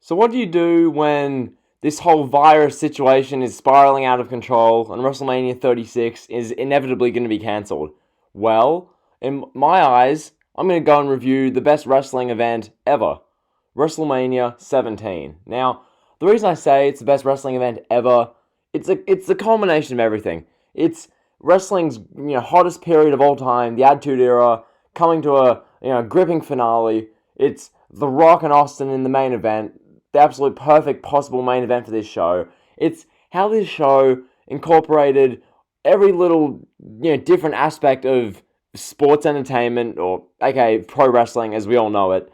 So what do you do when this whole virus situation is spiraling out of control and WrestleMania 36 is inevitably going to be cancelled? Well, in my eyes, I'm going to go and review the best wrestling event ever, WrestleMania 17. Now, the reason I say it's the best wrestling event ever, it's the culmination of everything. It's wrestling's hottest period of all time, the Attitude Era, coming to a gripping finale. It's The Rock and Austin in the main event, the absolute perfect possible main event for this show. It's how this show incorporated every little different aspect of sports entertainment, or aka pro wrestling as we all know it.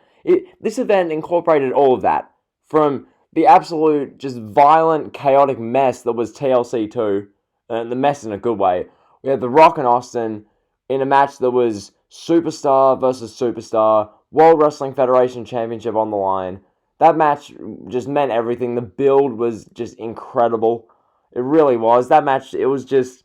This event incorporated all of that, from the absolute just violent, chaotic mess that was TLC 2, and the mess in a good way. We had The Rock and Austin in a match that was superstar versus superstar, World Wrestling Federation Championship on the line. That match just meant everything. The build was just incredible. It really was. That match, it was just,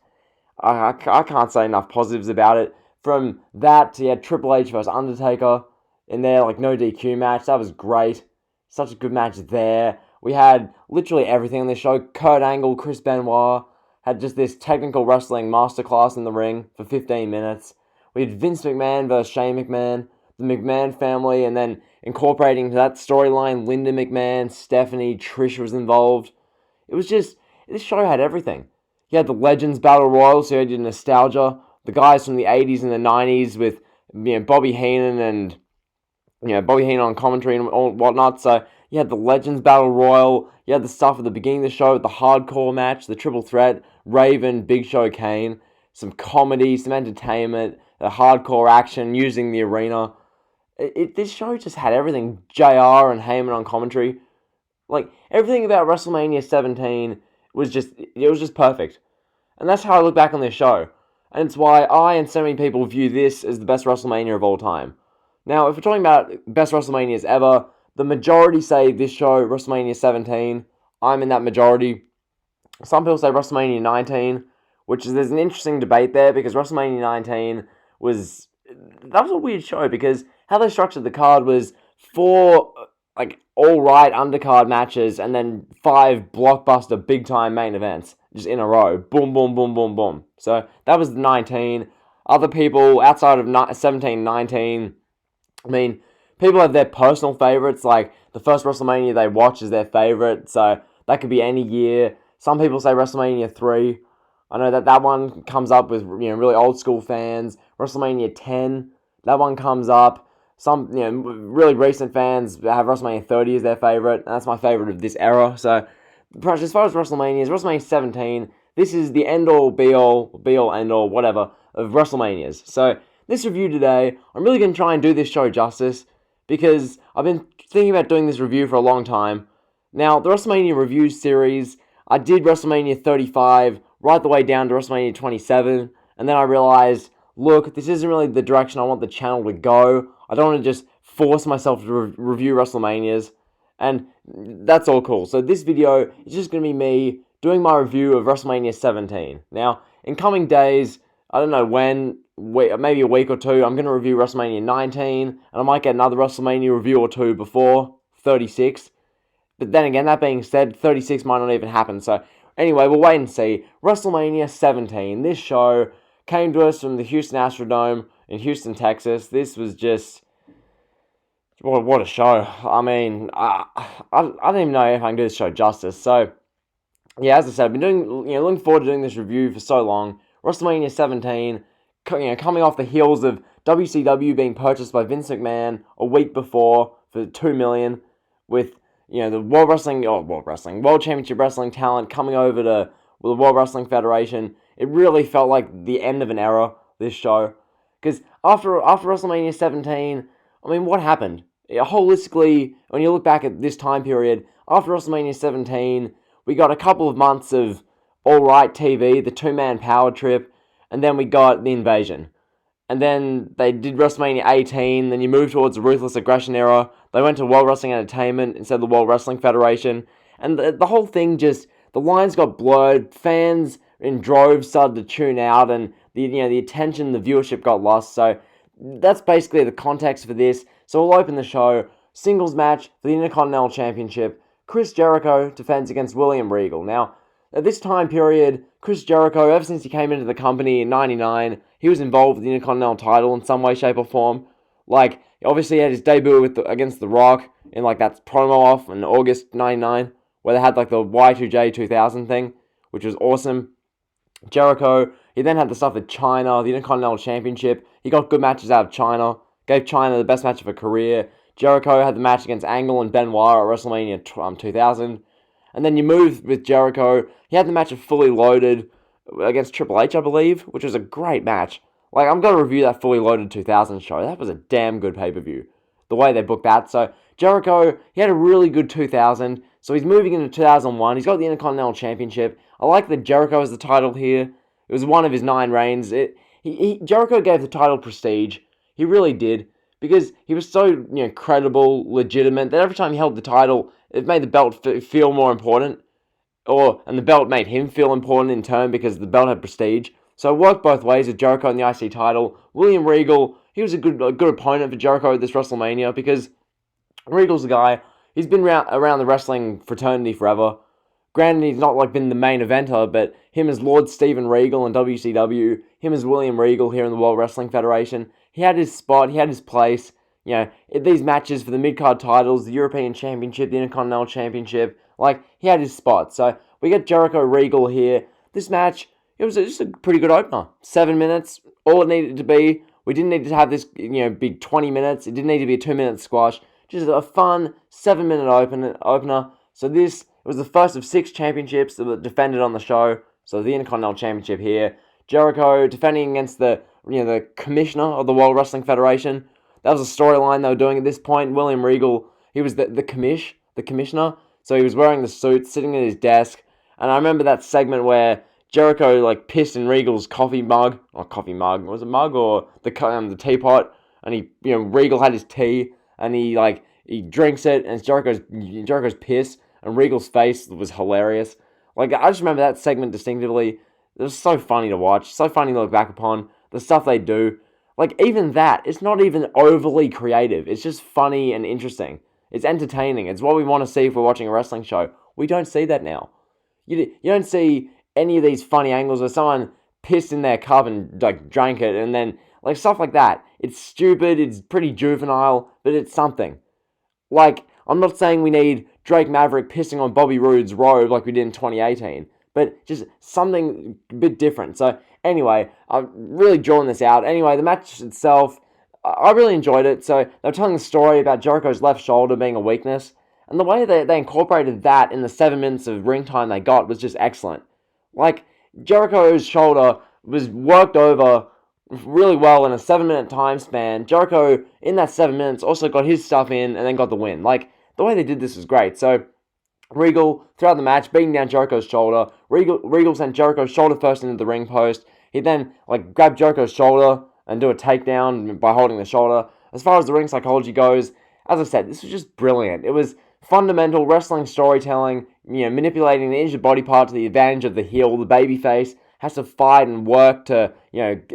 I can't say enough positives about it. From that to Triple H versus Undertaker in their no DQ match. That was great. Such a good match there. We had literally everything on this show. Kurt Angle, Chris Benoit had just this technical wrestling masterclass in the ring for 15 minutes. We had Vince McMahon versus Shane McMahon, the McMahon family, and then incorporating that storyline, Linda McMahon, Stephanie, Trish was involved. It was just, this show had everything. You had the Legends Battle Royal, so you had your nostalgia, the guys from the 80s and the 90s with Bobby Heenan and Bobby Heenan on commentary and all whatnot. So you had the Legends Battle Royal, you had the stuff at the beginning of the show, the hardcore match, the triple threat, Raven, Big Show, Kane, some comedy, some entertainment, the hardcore action using the arena. This show just had everything. JR and Heyman on commentary. Everything about WrestleMania 17 was just perfect. And that's how I look back on this show. And it's why I and so many people view this as the best WrestleMania of all time. Now, if we're talking about best WrestleManias ever, the majority say this show, WrestleMania 17. I'm in that majority. Some people say WrestleMania 19, there's an interesting debate there, because WrestleMania 19 was a weird show, because how they structured the card was 4 all-right undercard matches and then 5 blockbuster big-time main events just in a row. Boom, boom, boom, boom, boom. So that was 19. Other people outside of 17, 19, people have their personal favorites, like the first WrestleMania they watch is their favorite, so that could be any year. Some people say WrestleMania 3. I know that one comes up with really old school fans. WrestleMania 10, that one comes up. Some really recent fans have WrestleMania 30 as their favorite, and that's my favorite of this era. So as far as WrestleMania 17, this is the end-all, be-all, end-all, whatever, of WrestleManias. So this review today, I'm really going to try and do this show justice, because I've been thinking about doing this review for a long time. Now, the WrestleMania reviews series, I did WrestleMania 35 right the way down to WrestleMania 27, and then I realized, look, this isn't really the direction I want the channel to go. I don't want to just force myself to review WrestleManias, and that's all cool. So this video is just going to be me doing my review of WrestleMania 17. Now, in coming days, I don't know when, maybe a week or two, I'm going to review WrestleMania 19, and I might get another WrestleMania review or two before 36. But then again, that being said, 36 might not even happen. So anyway, we'll wait and see. WrestleMania 17. This show came to us from the Houston Astrodome in Houston, Texas. This was just, what a show. I don't even know if I can do this show justice. So yeah, as I said, I've been looking forward to doing this review for so long. WrestleMania 17, coming off the heels of WCW being purchased by Vince McMahon a week before for $2 million, with the World Championship Wrestling talent coming over to the World Wrestling Federation. It really felt like the end of an era, this show. Because after WrestleMania 17, what happened? Holistically, when you look back at this time period, after WrestleMania 17, we got a couple of months of alright TV, the two-man power trip, and then we got the Invasion. And then they did WrestleMania 18, then you move towards the Ruthless Aggression era. They went to World Wrestling Entertainment instead of the World Wrestling Federation. And the whole thing just, the lines got blurred, fans in droves started to tune out, and the attention, the viewership got lost. So that's basically the context for this. So we'll open the show singles match for the Intercontinental Championship. Chris Jericho defends against William Regal. Now, at this time period, Chris Jericho, ever since he came into the company in '99, he was involved with the Intercontinental title in some way, shape, or form. Like, obviously he had his debut against The Rock in like that promo off in August '99, where they had like the Y2J 2000 thing, which was awesome. Jericho, he then had the stuff with China, the Intercontinental Championship. He got good matches out of China, gave China the best match of her career. Jericho had the match against Angle and Benoit at WrestleMania 2000. And then you move with Jericho. He had the match of Fully Loaded against Triple H, I believe, which was a great match. Like, I'm going to review that Fully Loaded 2000 show. That was a damn good pay-per-view, the way they booked that. So, Jericho, he had a really good 2000. So, he's moving into 2001. He's got the Intercontinental Championship. I like that Jericho has the title here. It was one of his 9 reigns. Jericho gave the title prestige. He really did. Because he was so, credible, legitimate, that every time he held the title, it made the belt feel more important. And the belt made him feel important in turn because the belt had prestige. So it worked both ways with Jericho and the IC title. William Regal, he was a good opponent for Jericho at this WrestleMania because Regal's the guy. He's been around the wrestling fraternity forever. Granted, he's not been the main eventer, but him as Lord Steven Regal in WCW, him as William Regal here in the World Wrestling Federation, he had his spot, he had his place. These matches for the mid-card titles, the European Championship, the Intercontinental Championship, he had his spot. So we get Jericho Regal here. This match, it was just a pretty good opener. 7 minutes, all it needed to be. We didn't need to have this, big 20 minutes. It didn't need to be a 2-minute squash. Just a fun 7-minute opener. So this was the first of 6 championships that were defended on the show. So the Intercontinental Championship here. Jericho defending against the commissioner of the World Wrestling Federation. That was a storyline they were doing at this point. William Regal, he was the commissioner. So he was wearing the suit, sitting at his desk. And I remember that segment where Jericho pissed in Regal's coffee mug. Or coffee mug. Was it mug or the teapot? And Regal had his tea. And he drinks it. And it's Jericho's piss. And Regal's face was hilarious. I just remember that segment distinctively. It was so funny to watch. So funny to look back upon. The stuff they do. Even that, it's not even overly creative. It's just funny and interesting. It's entertaining. It's what we want to see if we're watching a wrestling show. We don't see that now. You don't see any of these funny angles where someone pissed in their cup and drank it and then stuff like that. It's stupid. It's pretty juvenile, but it's something. I'm not saying we need Drake Maverick pissing on Bobby Roode's robe like we did in 2018, but just something a bit different. So anyway, I'm really drawing this out. Anyway, the match itself, I really enjoyed it. So they were telling the story about Jericho's left shoulder being a weakness. And the way they incorporated that in the 7 minutes of ring time they got was just excellent. Jericho's shoulder was worked over really well in a 7-minute time span. Jericho, in that 7 minutes, also got his stuff in and then got the win. The way they did this was great. So Regal, throughout the match, beating down Jericho's shoulder. Regal sent Jericho's shoulder first into the ring post. He then grabbed Jericho's shoulder and do a takedown by holding the shoulder. As far as the ring psychology goes, as I said, this was just brilliant. It was fundamental wrestling storytelling, manipulating the injured body part to the advantage of the heel. The babyface has to fight and work to,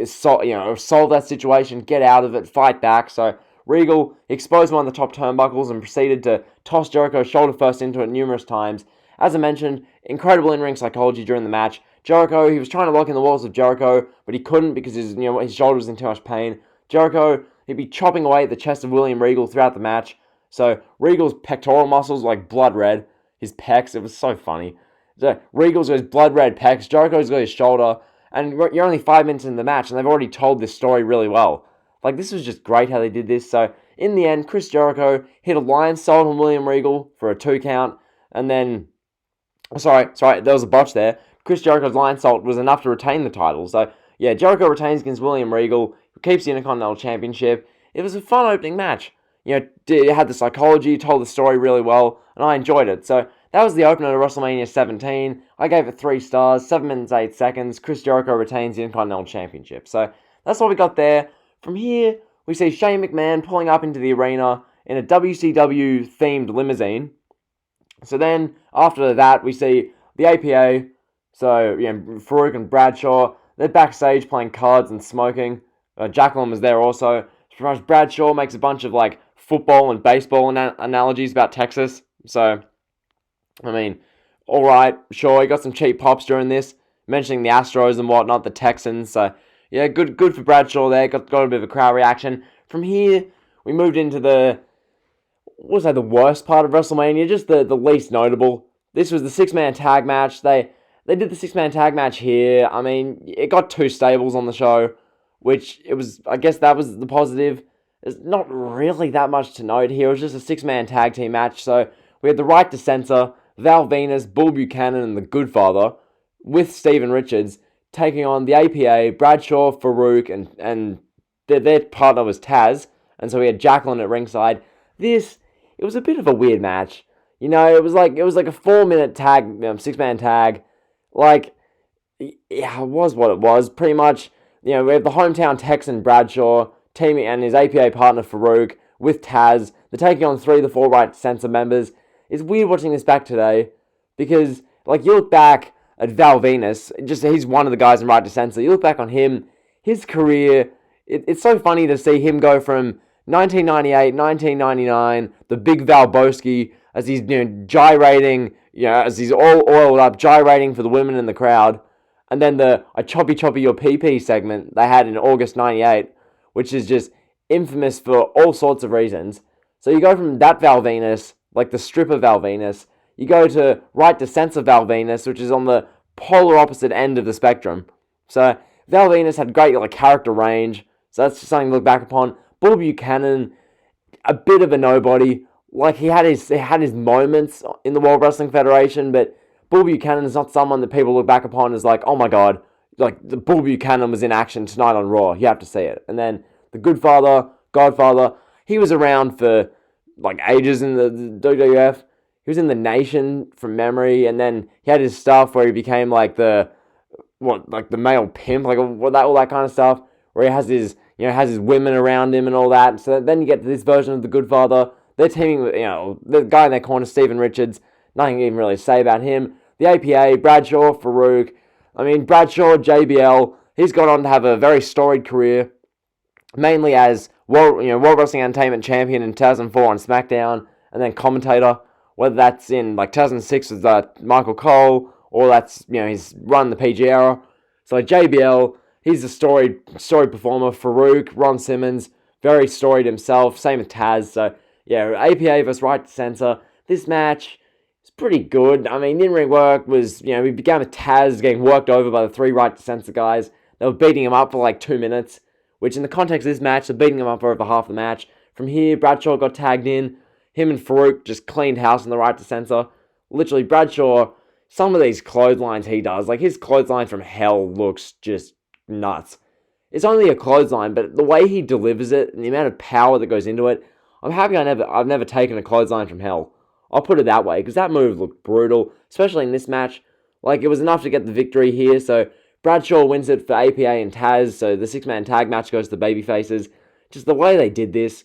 solve that situation, get out of it, fight back. So Regal exposed one of the top turnbuckles and proceeded to toss Jericho's shoulder first into it numerous times. As I mentioned, incredible in-ring psychology during the match. Jericho, he was trying to lock in the walls of Jericho, but he couldn't because his shoulder was in too much pain. Jericho, he'd be chopping away at the chest of William Regal throughout the match. So Regal's pectoral muscles were blood red. His pecs, it was so funny. So Regal's got his blood red pecs, Jericho's got his shoulder, and you're only 5 minutes into the match, and they've already told this story really well. This was just great how they did this. So in the end, Chris Jericho hit a lion salt on William Regal for a 2 count, and then, sorry, there was a botch there. Chris Jericho's lion salt was enough to retain the title. So yeah, Jericho retains against William Regal, keeps the Intercontinental Championship. It was a fun opening match. It had the psychology, told the story really well, and I enjoyed it. So that was the opener to WrestleMania 17. I gave it 3 stars, 7 minutes, 8 seconds. Chris Jericho retains the Intercontinental Championship. So that's what we got there. From here, we see Shane McMahon pulling up into the arena in a WCW-themed limousine. So then, after that, we see the APA, so, Farouk and Bradshaw, they're backstage playing cards and smoking. Jacqueline was there also. Bradshaw makes a bunch of, football and baseball analogies about Texas. So, I mean, all right, sure, he got some cheap pops during this, mentioning the Astros and whatnot, the Texans. So, yeah, good for Bradshaw there. Got a bit of a crowd reaction. From here, we moved into the worst part of WrestleMania, just the least notable. This was the six-man tag match. They did the six-man tag match here. I mean, it got two stables on the show, which I guess that was the positive. There's not really that much to note here. It was just a six-man tag team match. So we had the Right to Censor, Val Venus, Bull Buchanan, and the Goodfather, with Steven Richards, taking on the APA, Bradshaw, Farouk, and their partner was Taz. And so we had Jacqueline at ringside. It was a bit of a weird match. You know, it was like a 4-minute tag, six-man tag. Like, yeah, it was what it was. Pretty much, you know, we have the hometown Texan Bradshaw teaming and his APA partner Farouk with Taz. They're taking on 3 of the 4 Right to Censor members. It's weird watching this back today because, like, you look back at Val Venus, he's one of the guys in Right to Censor. You look back on him, his career, it's so funny to see him go from 1998, 1999, the big Valboski, as he's, gyrating, as he's all oiled up, gyrating for the women in the crowd. And then the I choppy your pee segment they had in August 98, which is just infamous for all sorts of reasons. So you go from that Val Venus, like the stripper Val Venus, you go to Right to Censor Val Venus, which is on the polar opposite end of the spectrum. So Val Venus had great character range, so that's just something to look back upon. Bull Buchanan, a bit of a nobody. Like, he had his moments in the World Wrestling Federation, but Bull Buchanan is not someone that people look back upon as like, oh my god, like, the Bull Buchanan was in action tonight on Raw. You have to see it. And then the Godfather, he was around for like ages in the WWF. He was in the Nation from memory, and then he had his stuff where he became like the male pimp, like all that kind of stuff, where he has his women around him and all that. So then you get to this version of the Goodfather. They're teaming with, the guy in their corner, Steven Richards. Nothing even really to say about him. The APA, Bradshaw, Farouk. I mean, Bradshaw, JBL, he's gone on to have a very storied career, mainly as World Wrestling Entertainment Champion in 2004 on SmackDown, and then commentator, whether that's in 2006 with Michael Cole, or that's, he's run the PG era. So JBL, he's a storied performer. Farouk, Ron Simmons, very storied himself. Same with Taz. So yeah, APA versus Right to Censor. This match is pretty good. I mean, in-ring work was, we began with Taz getting worked over by the 3 Right to Censor guys. They were beating him up for like 2 minutes, which in the context of this match, they're beating him up for over half the match. From here, Bradshaw got tagged in. Him and Farouk just cleaned house on the Right to Censor. Literally, Bradshaw, some of these clotheslines he does, like his clothesline from hell looks just nuts. It's only a clothesline, but the way he delivers it and the amount of power that goes into it, I'm happy I've never taken a clothesline from hell. I'll put it that way, because that move looked brutal, especially in this match. Like, it was enough to get the victory here, so Bradshaw wins it for APA and Taz, so the 6-man tag match goes to the babyfaces. Just the way they did this,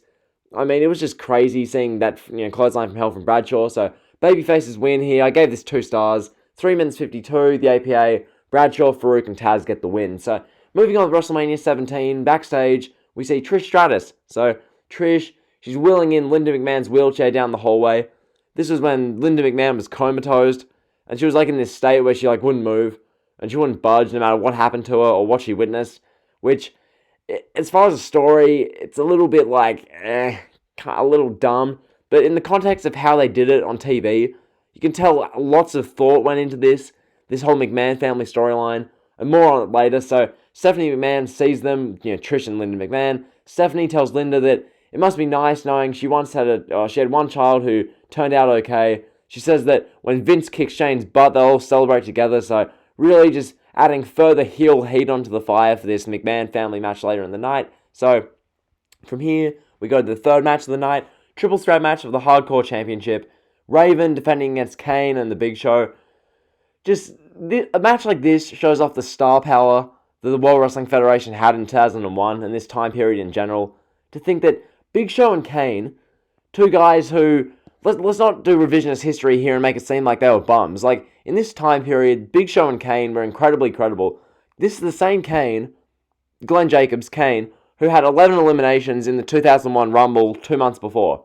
I mean, it was just crazy seeing that, clothesline from hell from Bradshaw, so babyfaces win here. I gave this 2 stars. 3 minutes 52, the APA, Bradshaw, Farouk, and Taz get the win. So, moving on to WrestleMania 17, backstage, we see Trish Stratus. So, Trish, she's wheeling in Linda McMahon's wheelchair down the hallway. This was when Linda McMahon was comatose, and she was in this state where she wouldn't move, and she wouldn't budge no matter what happened to her or what she witnessed, which, as far as the story, it's a little bit a little dumb, but in the context of how they did it on TV, you can tell lots of thought went into this whole McMahon family storyline, and more on it later. So Stephanie McMahon sees them, Trish and Linda McMahon. Stephanie tells Linda that it must be nice knowing she had one child who turned out okay. She says that when Vince kicks Shane's butt, they'll all celebrate together. So really just adding further heel heat onto the fire for this McMahon family match later in the night. So from here, we go to the third match of the night, triple threat match of the Hardcore Championship. Raven defending against Kane and the Big Show. Just a match like this shows off the star power that the World Wrestling Federation had in 2001 and this time period in general. To think that Big Show and Kane, 2 guys who, let's not do revisionist history here and make it seem like they were bums. In this time period, Big Show and Kane were incredibly credible. This is the same Kane, Glenn Jacobs Kane, who had 11 eliminations in the 2001 Rumble 2 months before.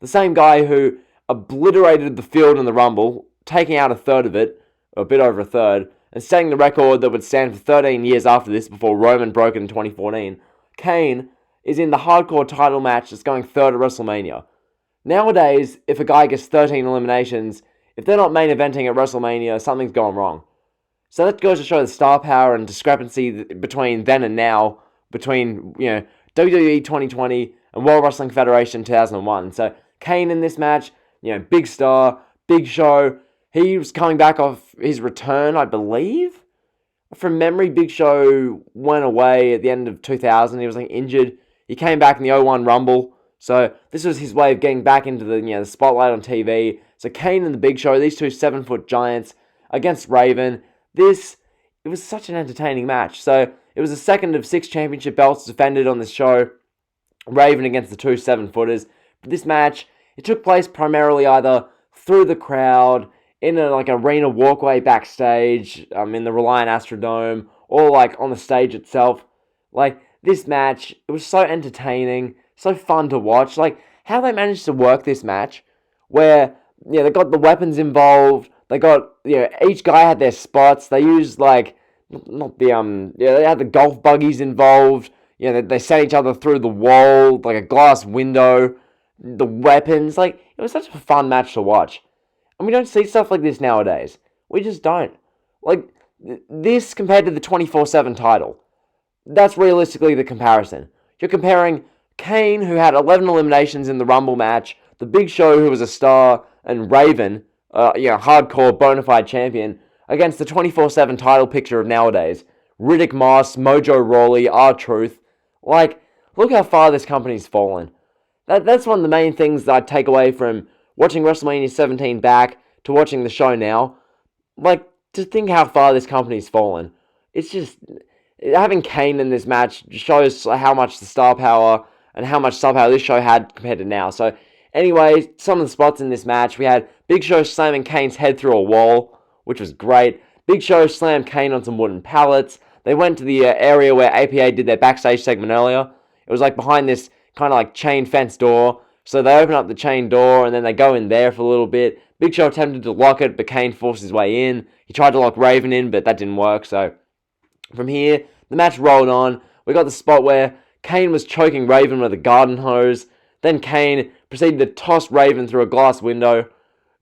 The same guy who obliterated the field in the Rumble, taking out a third of it, or a bit over a third, and setting the record that would stand for 13 years after this before Roman broke it in 2014. Kane is in the hardcore title match that's going third at WrestleMania. Nowadays, if a guy gets 13 eliminations, if they're not main eventing at WrestleMania, something's gone wrong. So that goes to show the star power and discrepancy between then and now, between WWE 2020 and World Wrestling Federation 2001. So Kane in this match, big star, big show. He was coming back off his return, I believe. From memory, Big Show went away at the end of 2000. He was injured. He came back in the 01 Rumble. So this was his way of getting back into the spotlight on TV. So Kane and the Big Show, these two 7-foot giants against Raven. It was such an entertaining match. So it was the second of 6 championship belts defended on this show. Raven against the two 7-footers. But this match, it took place primarily either through the crowd, in a arena walkway backstage, in the Reliant Astrodome, or on the stage itself. This match, it was so entertaining, so fun to watch. How they managed to work this match, where they got the weapons involved. They got each guy had their spots. They used they had the golf buggies involved. They sent each other through the wall, a glass window. The weapons, it was such a fun match to watch. And we don't see stuff like this nowadays. We just don't. This compared to the 24/7 title. That's realistically the comparison. You're comparing Kane, who had 11 eliminations in the Rumble match, the Big Show, who was a star, and Raven, hardcore bona fide champion, against the 24/7 title picture of nowadays. Riddick Moss, Mojo Rawley, R-Truth. Look how far this company's fallen. That's one of the main things that I take away from watching WrestleMania 17 back to watching the show now. To think how far this company's fallen. It's just, having Kane in this match shows how much the star power and how much star power this show had compared to now. So, anyway, some of the spots in this match, we had Big Show slamming Kane's head through a wall, which was great. Big Show slammed Kane on some wooden pallets. They went to the area where APA did their backstage segment earlier. It was behind this kind of chain fence door. So they open up the chain door, and then they go in there for a little bit. Big Show attempted to lock it, but Kane forced his way in. He tried to lock Raven in, but that didn't work. So from here, the match rolled on. We got the spot where Kane was choking Raven with a garden hose. Then Kane proceeded to toss Raven through a glass window,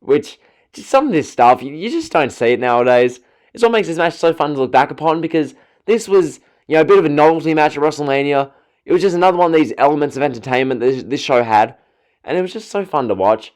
which, just some of this stuff, you just don't see it nowadays. It's what makes this match so fun to look back upon, because this was, a bit of a novelty match at WrestleMania. It was just another one of these elements of entertainment that this show had. And it was just so fun to watch.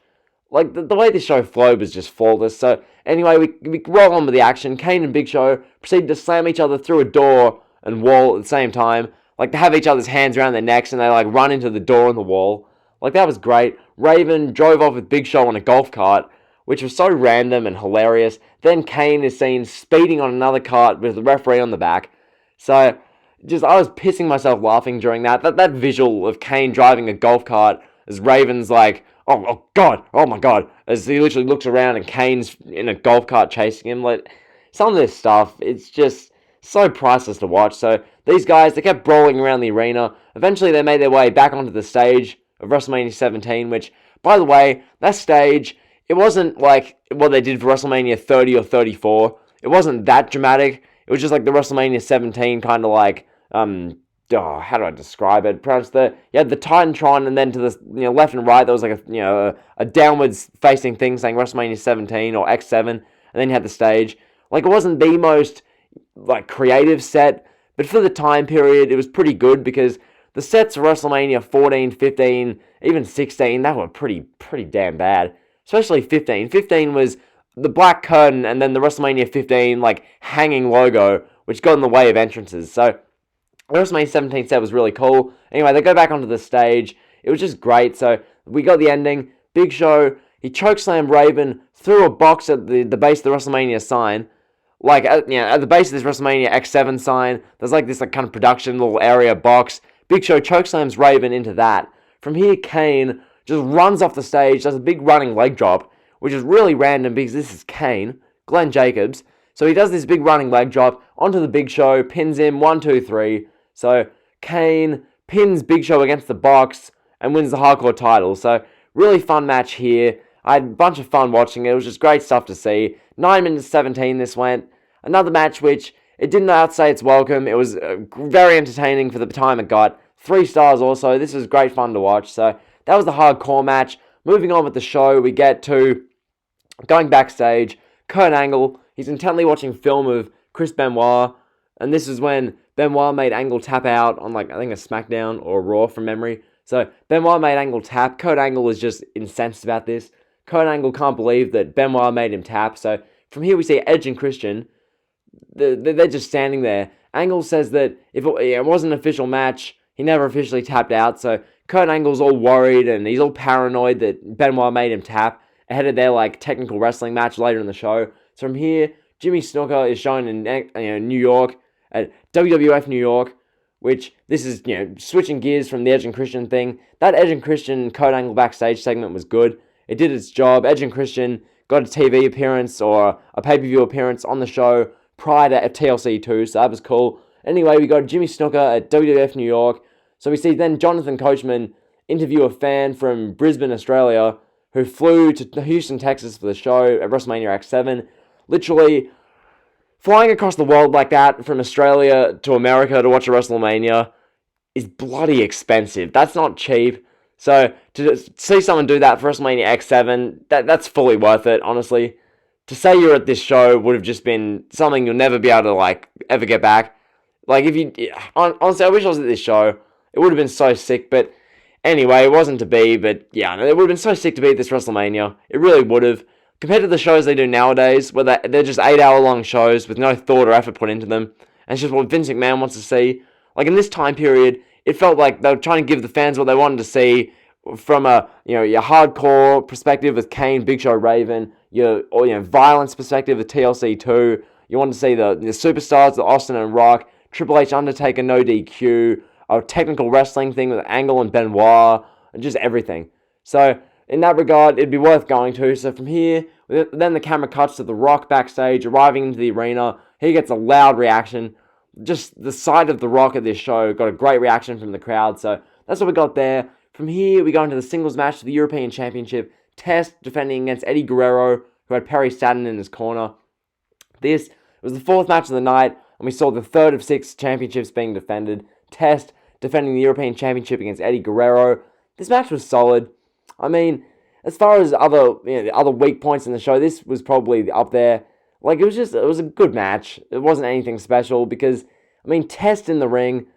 The way this show flowed was just flawless. So, anyway, we roll on with the action. Kane and Big Show proceeded to slam each other through a door and wall at the same time. To have each other's hands around their necks, and they, run into the door and the wall. That was great. Raven drove off with Big Show on a golf cart, which was so random and hilarious. Then Kane is seen speeding on another cart with the referee on the back. So, I was pissing myself laughing during that. That visual of Kane driving a golf cart as Raven's oh God, oh my God, as he literally looks around and Kane's in a golf cart chasing him. Some of this stuff, it's just so priceless to watch. So these guys, they kept brawling around the arena. Eventually they made their way back onto the stage of WrestleMania 17, which, by the way, that stage, it wasn't like what they did for WrestleMania 30 or 34. It wasn't that dramatic. It was just the WrestleMania 17 kind of how do I describe it? Perhaps you had the Titantron, and then to the left and right there was a downwards facing thing saying WrestleMania 17 or X7, and then you had the stage. It wasn't the most creative set, but for the time period it was pretty good, because the sets of WrestleMania 14, 15, even 16, that were pretty damn bad. Especially 15. 15 was the black curtain and then the WrestleMania 15 hanging logo, which got in the way of entrances. So the WrestleMania 17 set was really cool. Anyway, they go back onto the stage. It was just great. So we got the ending. Big Show, he chokeslammed Raven through a box at the base of the WrestleMania sign. At the base of this WrestleMania X7 sign, there's this kind of production little area box. Big Show chokeslams Raven into that. From here, Kane just runs off the stage, does a big running leg drop, which is really random because this is Kane, Glenn Jacobs. So he does this big running leg drop onto the Big Show, pins him, 1, 2, 3. So Kane pins Big Show against the box, and wins the hardcore title. So, really fun match here. I had a bunch of fun watching it. It was just great stuff to see. 9 minutes 17 this went. Another match which it didn't outstay its welcome. It was very entertaining for the time it got. 3 stars also. This was great fun to watch. So that was the hardcore match. Moving on with the show, we get to going backstage. Kurt Angle, he's intently watching film of Chris Benoit. And this is when Benoit made Angle tap out on, like, I think a SmackDown or a Raw from memory. So Benoit made Angle tap. Kurt Angle was just incensed about this. Kurt Angle can't believe that Benoit made him tap. So from here we see Edge and Christian. They're just standing there. Angle says that if it wasn't an official match, he never officially tapped out. So Kurt Angle's all worried and he's all paranoid that Benoit made him tap ahead of their technical wrestling match later in the show. So from here, Jimmy Snuka is shown in New York at WWF New York, which this is switching gears from the Edge and Christian thing. That Edge and Christian Kurt Angle backstage segment was good. It did its job. Edge and Christian got a TV appearance or a pay-per-view appearance on the show prior to TLC 2, so that was cool. Anyway, we got Jimmy Snuka at WWF New York. So we see then Jonathan Coachman interview a fan from Brisbane, Australia, who flew to Houston, Texas for the show at WrestleMania X7. Literally, flying across the world like that from Australia to America to watch a WrestleMania is bloody expensive. That's not cheap. So to see someone do that for WrestleMania X7, that's fully worth it, honestly. To say you're at this show would have just been something you'll never be able to, ever get back. Honestly, I wish I was at this show. It would have been so sick, but anyway, it wasn't to be, but yeah, it would have been so sick to be at this WrestleMania. It really would have. Compared to the shows they do nowadays, where they're just 8-hour-long shows with no thought or effort put into them, and it's just what Vince McMahon wants to see. In this time period, it felt like they were trying to give the fans what they wanted to see from your hardcore perspective with Kane, Big Show, Raven, your violence perspective with TLC 2. You want to see the superstars, the Austin and Rock, Triple H, Undertaker, no DQ, a technical wrestling thing with Angle and Benoit, and just everything. So in that regard, it'd be worth going to. So from here, then the camera cuts to The Rock backstage, arriving into the arena. He gets a loud reaction. Just the sight of The Rock at this show got a great reaction from the crowd. So that's what we got there. From here, we go into the singles match for the European Championship. Test defending against Eddie Guerrero, who had Perry Saturn in his corner. This was the 4th match of the night, and we saw the 3rd of 6 championships being defended. Test defending the European Championship against Eddie Guerrero. This match was solid. I mean, as far as other weak points in the show, this was probably up there. It was a good match. It wasn't anything special because, Test in the ring.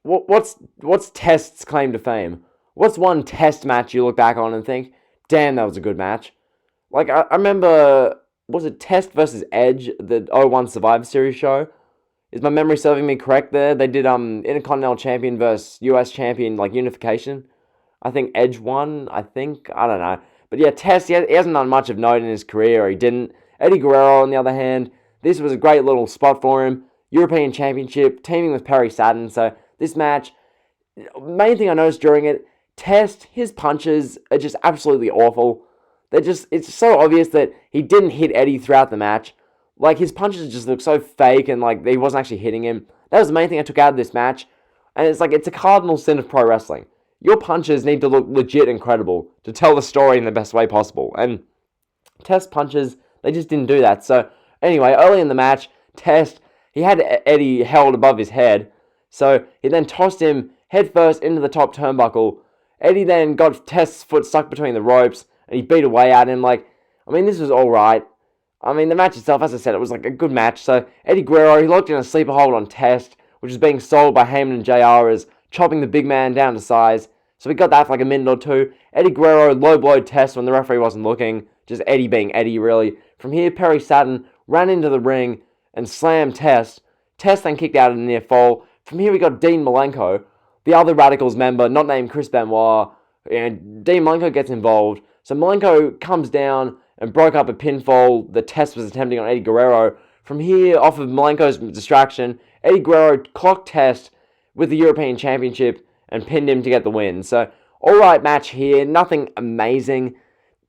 What's Test's claim to fame? What's one Test match you look back on and think, damn, that was a good match? I remember, was it Test versus Edge, the 01 Survivor Series show? Is my memory serving me correct there? They did Intercontinental Champion versus US Champion, unification. I think Edge won, I don't know. But yeah, Test, he hasn't done much of note in his career, or he didn't. Eddie Guerrero, on the other hand, this was a great little spot for him. European Championship, teaming with Perry Saturn. So this match, main thing I noticed during it, Test, his punches are just absolutely awful. It's so obvious that he didn't hit Eddie throughout the match. His punches just look so fake and he wasn't actually hitting him. That was the main thing I took out of this match. And it's a cardinal sin of pro wrestling. Your punches need to look legit and credible to tell the story in the best way possible. And Test punches, they just didn't do that. So anyway, early in the match, Test, he had Eddie held above his head. So he then tossed him headfirst into the top turnbuckle. Eddie then got Test's foot stuck between the ropes and he beat away at him. This was alright. The match itself, as I said, it was a good match. So Eddie Guerrero, he locked in a sleeper hold on Test, which is being sold by Heyman and JR as chopping the big man down to size. So we got that for a minute or two. Eddie Guerrero low-blowed Test when the referee wasn't looking. Just Eddie being Eddie, really. From here, Perry Saturn ran into the ring and slammed Test. Test then kicked out in a near fall. From here, we got Dean Malenko, the other Radicals member, not named Chris Benoit. And Dean Malenko gets involved. So Malenko comes down and broke up a pinfall that Test was attempting on Eddie Guerrero. From here, off of Malenko's distraction, Eddie Guerrero clocked Test with the European Championship and pinned him to get the win. So, alright match here, nothing amazing.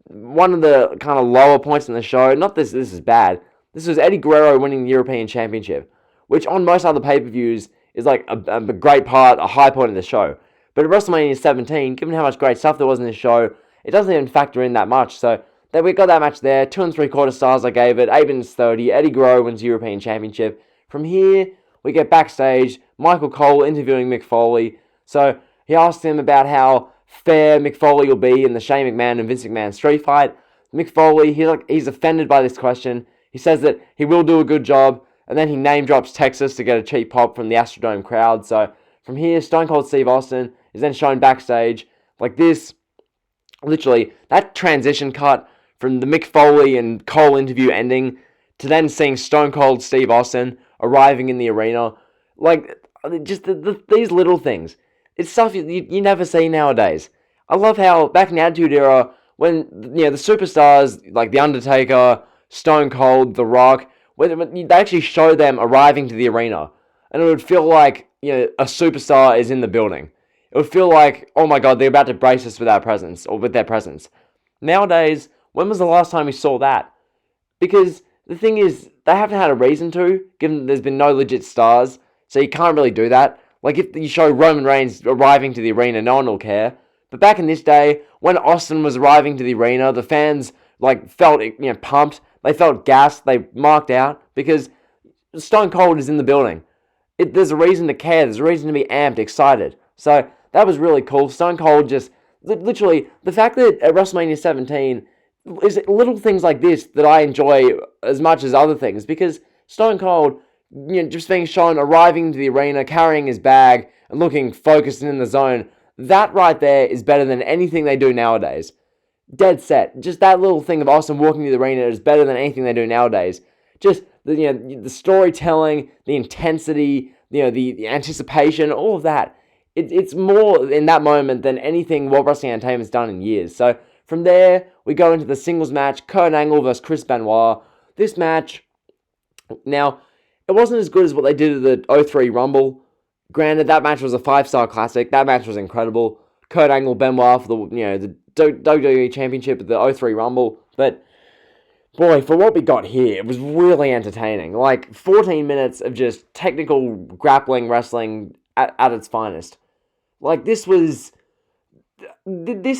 One of the kind of lower points in the show, not this is bad. This was Eddie Guerrero winning the European Championship, which on most other pay-per-views is like a great part, a high point of the show. But at WrestleMania 17, given how much great stuff there was in this show, it doesn't even factor in that much. So we got that match there, 2 3/4 stars I gave it, 8 minutes 30. Eddie Guerrero wins European Championship. From here, we get backstage, Michael Cole interviewing Mick Foley. So he asks him about how fair Mick Foley will be in the Shane McMahon and Vince McMahon street fight. Mick Foley, he's offended by this question. He says that he will do a good job, and then he name drops Texas to get a cheap pop from the Astrodome crowd. So from here, Stone Cold Steve Austin is then shown backstage like this. Literally, that transition cut from the Mick Foley and Cole interview ending to then seeing Stone Cold Steve Austin arriving in the arena. Like, just these little things. It's stuff you never see nowadays. I love how back in the Attitude Era, when the superstars like The Undertaker, Stone Cold, The Rock, when they actually show them arriving to the arena, and it would feel like a superstar is in the building. It would feel like, oh my god, they're about to brace us with our presence or with their presence. Nowadays, when was the last time we saw that? Because the thing is, they haven't had a reason to, given there's been no legit stars, so you can't really do that. Like, if you show Roman Reigns arriving to the arena, no one will care. But back in this day, when Austin was arriving to the arena, the fans, felt, pumped. They felt gassed. They marked out because Stone Cold is in the building. There's a reason to care. There's a reason to be amped, excited. So, that was really cool. Stone Cold just, literally, the fact that at WrestleMania 17, is little things like this that I enjoy as much as other things, because Stone Cold, just being shown arriving to the arena, carrying his bag, and looking focused and in the zone, that right there is better than anything they do nowadays. Dead set. Just that little thing of Austin walking to the arena is better than anything they do nowadays. Just the storytelling, the intensity, the anticipation, all of that. It's more in that moment than anything World Wrestling Entertainment's done in years. So from there, we go into the singles match, Kurt Angle versus Chris Benoit. This match, now, it wasn't as good as what they did at the 03 Rumble. Granted, that match was a 5-star classic. That match was incredible. Kurt Angle, Benoit for the WWE Championship at the 03 Rumble. But, boy, for what we got here, it was really entertaining. 14 minutes of just technical grappling wrestling at its finest. This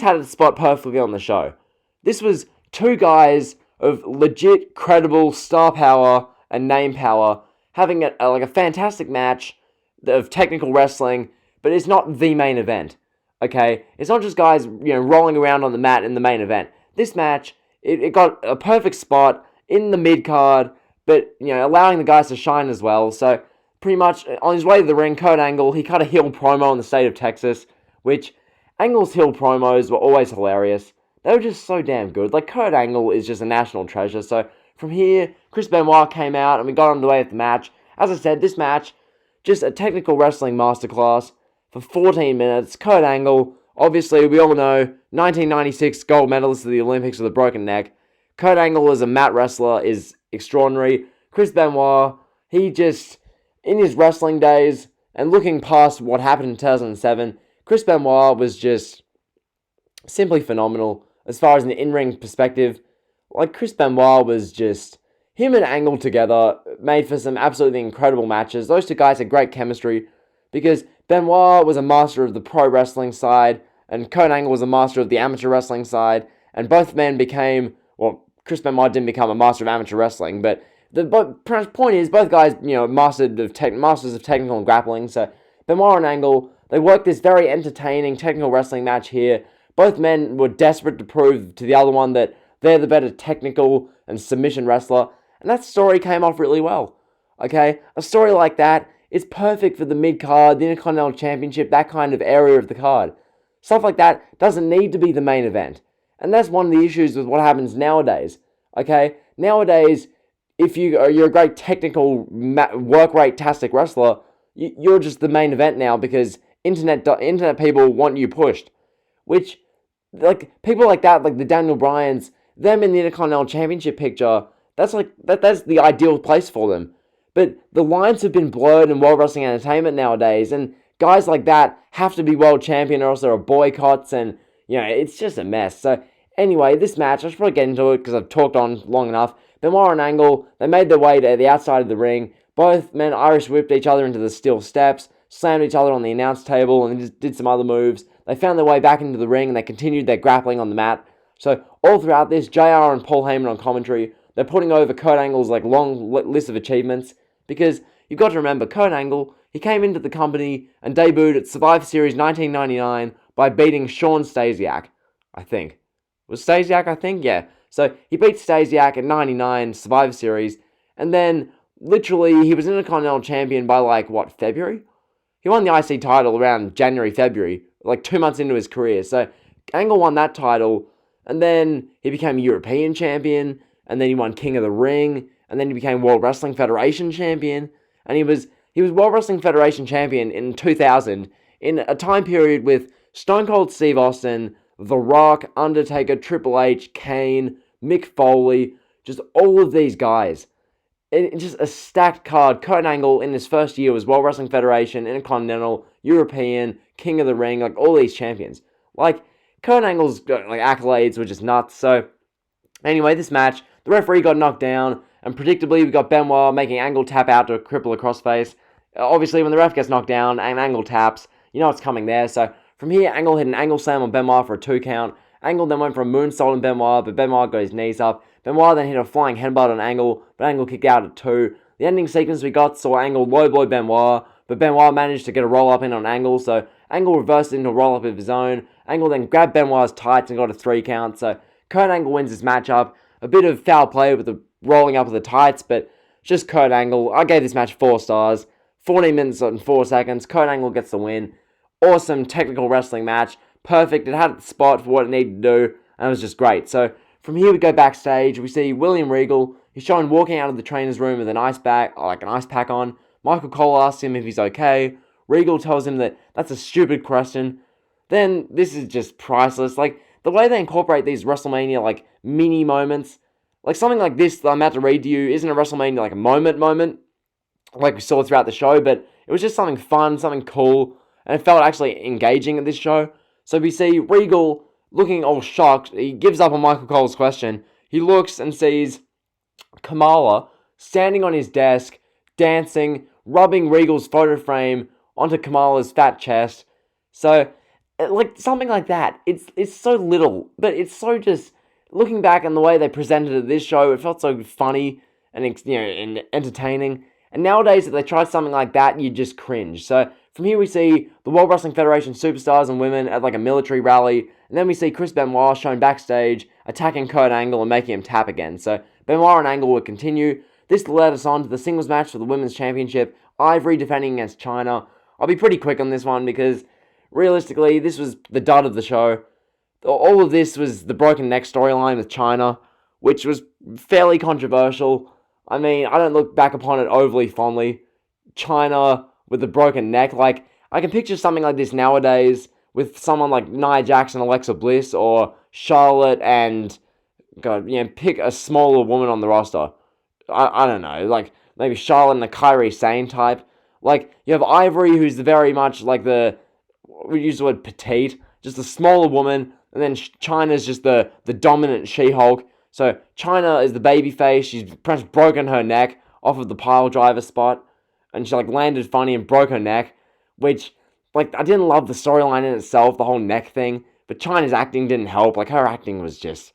had its spot perfectly on the show. This was two guys of legit, credible star power and name power having a fantastic match of technical wrestling, but it's not the main event. Okay, it's not just guys rolling around on the mat in the main event. This match, it got a perfect spot in the mid card, but allowing the guys to shine as well. So pretty much on his way to the ring, Kurt Angle, he cut a heel promo in the state of Texas, which Angle's heel promos were always hilarious. They were just so damn good. Kurt Angle is just a national treasure. So from here, Chris Benoit came out and we got underway with the match. As I said, this match, just a technical wrestling masterclass for 14 minutes. Kurt Angle, obviously, we all know, 1996 gold medalist of the Olympics with a broken neck. Kurt Angle as a mat wrestler is extraordinary. Chris Benoit, he just, in his wrestling days, and looking past what happened in 2007, Chris Benoit was just simply phenomenal as far as an in-ring perspective. Chris Benoit was just, him and Angle together made for some absolutely incredible matches. Those two guys had great chemistry because Benoit was a master of the pro wrestling side and Kurt Angle was a master of the amateur wrestling side, and both men became, well, Chris Benoit didn't become a master of amateur wrestling, but the point is, both guys, masters of technical and grappling. So Benoit and Angle, they worked this very entertaining technical wrestling match here. Both men were desperate to prove to the other one that they're the better technical and submission wrestler, and that story came off really well. Okay, a story like that is perfect for the mid-card, the Intercontinental Championship, that kind of area of the card. Stuff like that doesn't need to be the main event. And that's one of the issues with what happens nowadays. Okay, nowadays, if you're a great technical work rate-tastic wrestler, you're just the main event now because internet people want you pushed. Which, people like that, like the Daniel Bryans, them in the Intercontinental Championship picture, that's the ideal place for them. But the lines have been blurred in World Wrestling Entertainment nowadays, and guys like that have to be world champion or else there are boycotts, and, it's just a mess. So, anyway, this match, I should probably get into it because I've talked on long enough. Benoit and Angle, they made their way to the outside of the ring. Both men Irish whipped each other into the steel steps, slammed each other on the announce table, and just did some other moves. They found their way back into the ring, and they continued their grappling on the mat. So all throughout this, JR and Paul Heyman on commentary, they're putting over Kurt Angle's long list of achievements, because you've got to remember, Kurt Angle, he came into the company and debuted at Survivor Series 1999 by beating Shawn Stasiak, I think. Was Stasiak, I think? Yeah. So he beat Stasiak at 99 Survivor Series, and then literally he was Intercontinental Champion by February? He won the IC title around January, February, 2 months into his career. So Angle won that title, and then he became European Champion, and then he won King of the Ring, and then he became World Wrestling Federation Champion, and he was World Wrestling Federation Champion in 2000, in a time period with Stone Cold Steve Austin, The Rock, Undertaker, Triple H, Kane, Mick Foley, just all of these guys. It's just a stacked card. Kurt Angle in his first year was World Wrestling Federation, Intercontinental, European, King of the Ring, all these champions. Kurt Angle's accolades were just nuts. So anyway, this match, the referee got knocked down, and predictably we got Benoit making Angle tap out to cripple a crossface. Obviously, when the ref gets knocked down and Angle taps, you know what's coming there. So from here, Angle hit an angle slam on Benoit for a 2 count. Angle then went for a moonsault on Benoit, but Benoit got his knees up. Benoit then hit a flying headbutt on Angle, but Angle kicked out at 2. The ending sequence we got saw Angle low blow Benoit, but Benoit managed to get a roll up in on Angle, so Angle reversed into a roll up of his own. Angle then grabbed Benoit's tights and got a 3 count, so Kurt Angle wins this matchup. A bit of foul play with the rolling up of the tights, but just Kurt Angle. I gave this match 4 stars. 14 minutes and 4 seconds. Kurt Angle gets the win. Awesome technical wrestling match. Perfect. It had the spot for what it needed to do, and it was just great. So from here we go backstage. We see William Regal. He's shown walking out of the trainer's room with an ice pack on. Michael Cole asks him if he's okay. Regal tells him that that's a stupid question. Then this is just priceless. The way they incorporate these WrestleMania mini moments, something like this that I'm about to read to you isn't a WrestleMania a moment like we saw throughout the show, but it was just something fun, something cool, and it felt actually engaging at this show. So we see Regal looking all shocked. He gives up on Michael Cole's question. He looks and sees Kamala standing on his desk, dancing, rubbing Regal's photo frame onto Kamala's fat chest. So, something like that. It's so little, but it's so just, looking back on the way they presented it this show, it felt so funny and and entertaining. And nowadays, if they try something like that, you just cringe. So from here we see the World Wrestling Federation superstars and women at a military rally, and then we see Chris Benoit shown backstage attacking Kurt Angle and making him tap again. So Benoit and Angle would continue. This led us on to the singles match for the Women's Championship, Ivory defending against Chyna. I'll be pretty quick on this one because realistically, this was the dud of the show. All of this was the broken neck storyline with Chyna, which was fairly controversial. I mean, I don't look back upon it overly fondly. Chyna with the broken neck, I can picture something like this nowadays with someone like Nia Jax and Alexa Bliss, or Charlotte and, pick a smaller woman on the roster. I don't know, maybe Charlotte and the Kairi Sane type. You have Ivory, who's very much we use the word petite, just a smaller woman, and then Chyna's just the dominant She-Hulk. So Chyna is the babyface. She's pretty much broken her neck off of the pile driver spot, and she landed funny and broke her neck, which I didn't love the storyline in itself, the whole neck thing, but Chyna's acting didn't help. Her acting was just,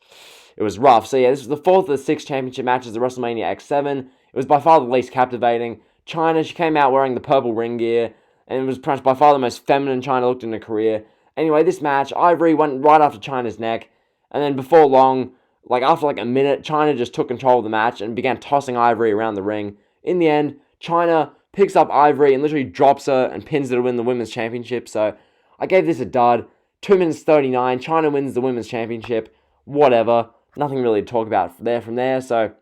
it was rough. So yeah, this was the 4th of the 6 championship matches of WrestleMania X7. It was by far the least captivating. Chyna, she came out wearing the purple ring gear, and it was pretty much by far the most feminine Chyna looked in her career. Anyway, this match, Ivory went right after Chyna's neck, and then before long, after a minute, Chyna just took control of the match and began tossing Ivory around the ring. In the end, Chyna picks up Ivory and literally drops her and pins her to win the Women's Championship. So I gave this a dud. 2 minutes 39. Chyna wins the Women's Championship. Whatever. Nothing really to talk about from there. So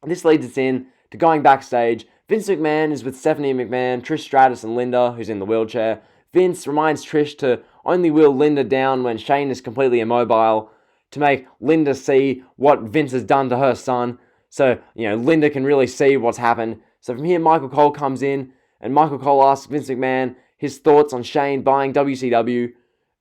this leads us in to going backstage. Vince McMahon is with Stephanie McMahon, Trish Stratus, and Linda, who's in the wheelchair. Vince reminds Trish to only wheel Linda down when Shane is completely immobile, to make Linda see what Vince has done to her son. So, Linda can really see what's happened. So from here, Michael Cole comes in, and Michael Cole asks Vince McMahon his thoughts on Shane buying WCW,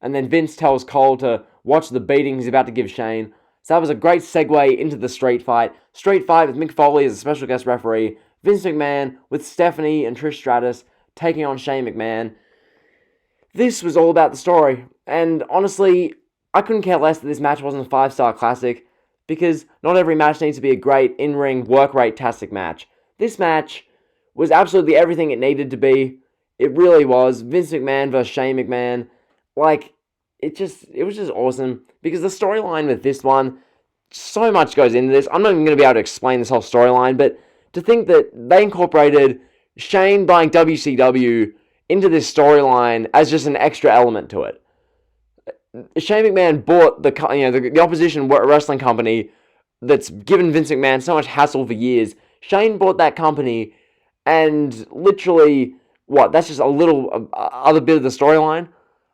and then Vince tells Cole to watch the beating he's about to give Shane. So that was a great segue into the street fight. Street fight with Mick Foley as a special guest referee. Vince McMahon with Stephanie and Trish Stratus taking on Shane McMahon. This was all about the story, and honestly, I couldn't care less that this match wasn't a 5-star classic, because not every match needs to be a great in-ring work rate-tastic match. This match was absolutely everything it needed to be. It really was. Vince McMahon versus Shane McMahon. It was just awesome, because the storyline with this one, so much goes into this. I'm not even going to be able to explain this whole storyline, but to think that they incorporated Shane buying WCW into this storyline as just an extra element to it. Shane McMahon bought the opposition wrestling company that's given Vince McMahon so much hassle for years. Shane bought that company, and literally, that's just a little other bit of the storyline.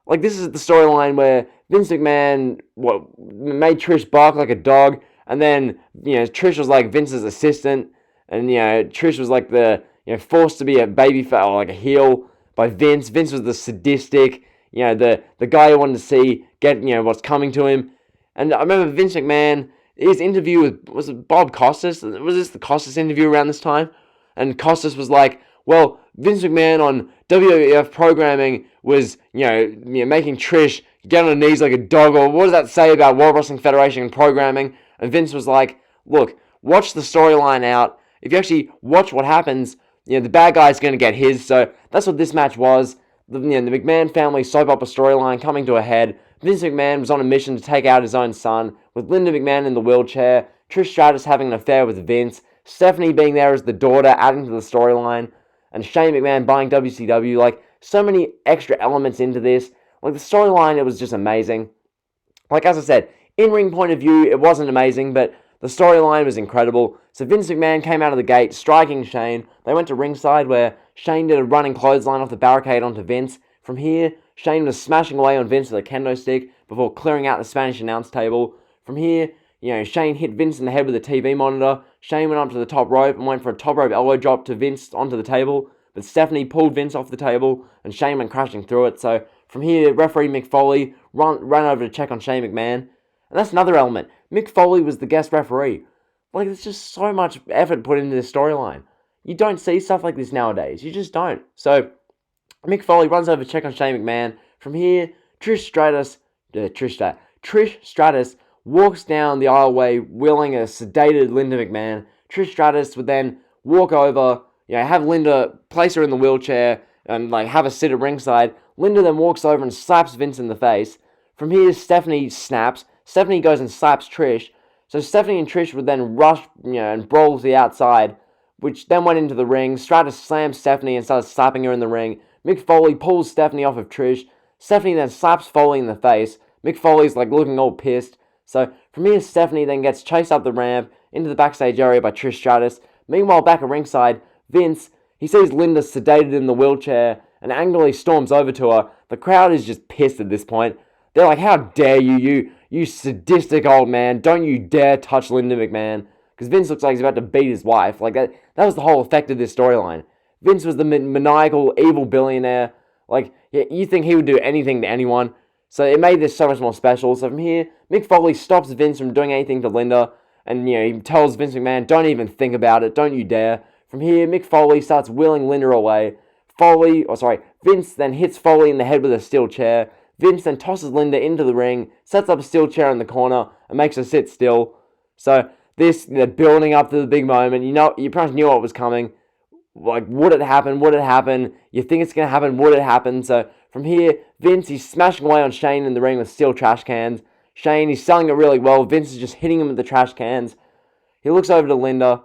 Like, this is the storyline where Vince McMahon made Trish bark like a dog, and then Trish was like Vince's assistant, and Trish was like forced to be a baby or like a heel by Vince. Vince was the sadistic, the guy who wanted to see get what's coming to him. And I remember Vince McMahon, his interview with, was it Bob Costas? Was this the Costas interview around this time? And Costas was like, well, Vince McMahon on WWF programming was making Trish get on her knees like a dog, or what does that say about World Wrestling Federation and programming? And Vince was like, look, watch the storyline out. If you actually watch what happens, the bad guy's going to get his. So that's what this match was. The McMahon family soap opera storyline coming to a head. Vince McMahon was on a mission to take out his own son, with Linda McMahon in the wheelchair, Trish Stratus having an affair with Vince, Stephanie being there as the daughter, adding to the storyline, and Shane McMahon buying WCW. Like, so many extra elements into this. Like, the storyline, it was just amazing. Like, as I said, in-ring point of view, it wasn't amazing, but the storyline was incredible. So Vince McMahon came out of the gate, striking Shane. They went to ringside, where Shane did a running clothesline off the barricade onto Vince. From here, Shane was smashing away on Vince with a kendo stick before clearing out the Spanish announce table. From here, Shane hit Vince in the head with a TV monitor. Shane went up to the top rope and went for a top rope elbow drop to Vince onto the table, but Stephanie pulled Vince off the table, and Shane went crashing through it. So from here, referee Mick Foley ran over to check on Shane McMahon. And that's another element. Mick Foley was the guest referee. Like, there's just so much effort put into this storyline. You don't see stuff like this nowadays. You just don't. So Mick Foley runs over to check on Shane McMahon. From here, Trish Stratus walks down the aisleway, wheeling a sedated Linda McMahon. Trish Stratus would then walk over, have Linda place her in the wheelchair and have a sit at ringside. Linda then walks over and slaps Vince in the face. From here, Stephanie snaps. Stephanie goes and slaps Trish. So Stephanie and Trish would then rush, and brawl to the outside, which then went into the ring. Stratus slams Stephanie and starts slapping her in the ring. Mick Foley pulls Stephanie off of Trish. Stephanie then slaps Foley in the face. Mick Foley's looking all pissed. So from here, Stephanie then gets chased up the ramp into the backstage area by Trish Stratus. Meanwhile, back at ringside, Vince, he sees Linda sedated in the wheelchair and angrily storms over to her. The crowd is just pissed at this point. They're like, how dare you sadistic old man. Don't you dare touch Linda McMahon. Because Vince looks like he's about to beat his wife. That was the whole effect of this storyline. Vince was the maniacal, evil billionaire. You think he would do anything to anyone. So it made this so much more special. So from here, Mick Foley stops Vince from doing anything to Linda. And, he tells Vince McMahon, don't even think about it. Don't you dare. From here, Mick Foley starts wheeling Linda away. Vince then hits Foley in the head with a steel chair. Vince then tosses Linda into the ring, sets up a steel chair in the corner, and makes her sit still. So they're building up to the big moment. You pretty much knew what was coming. Would it happen? Would it happen? You think it's going to happen? Would it happen? So from here, Vince, he's smashing away on Shane in the ring with steel trash cans. Shane, he's selling it really well. Vince is just hitting him with the trash cans. He looks over to Linda.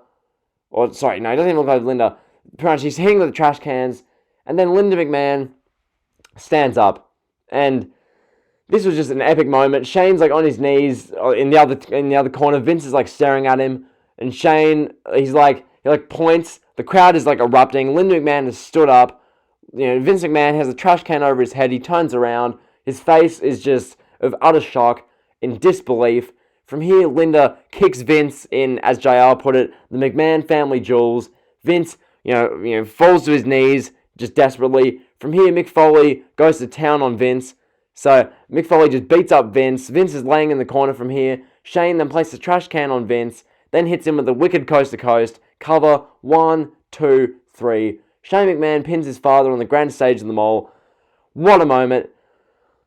He doesn't even look over to Linda. Pretty much, he's hitting with the trash cans. And then Linda McMahon stands up. And this was just an epic moment. Shane's on his knees in the other corner. Vince is staring at him. And Shane, he points. The crowd is erupting. Linda McMahon has stood up. Vince McMahon has a trash can over his head. He turns around. His face is just of utter shock, in disbelief. From here, Linda kicks Vince in, as JR put it, the McMahon family jewels. Vince, falls to his knees, just desperately. From here, Mick Foley goes to town on Vince. So Mick Foley just beats up Vince. Vince is laying in the corner from here. Shane then places a trash can on Vince, then hits him with a wicked coast to coast. Cover, 1, 2, 3. Shane McMahon pins his father on the grand stage of the mall. What a moment.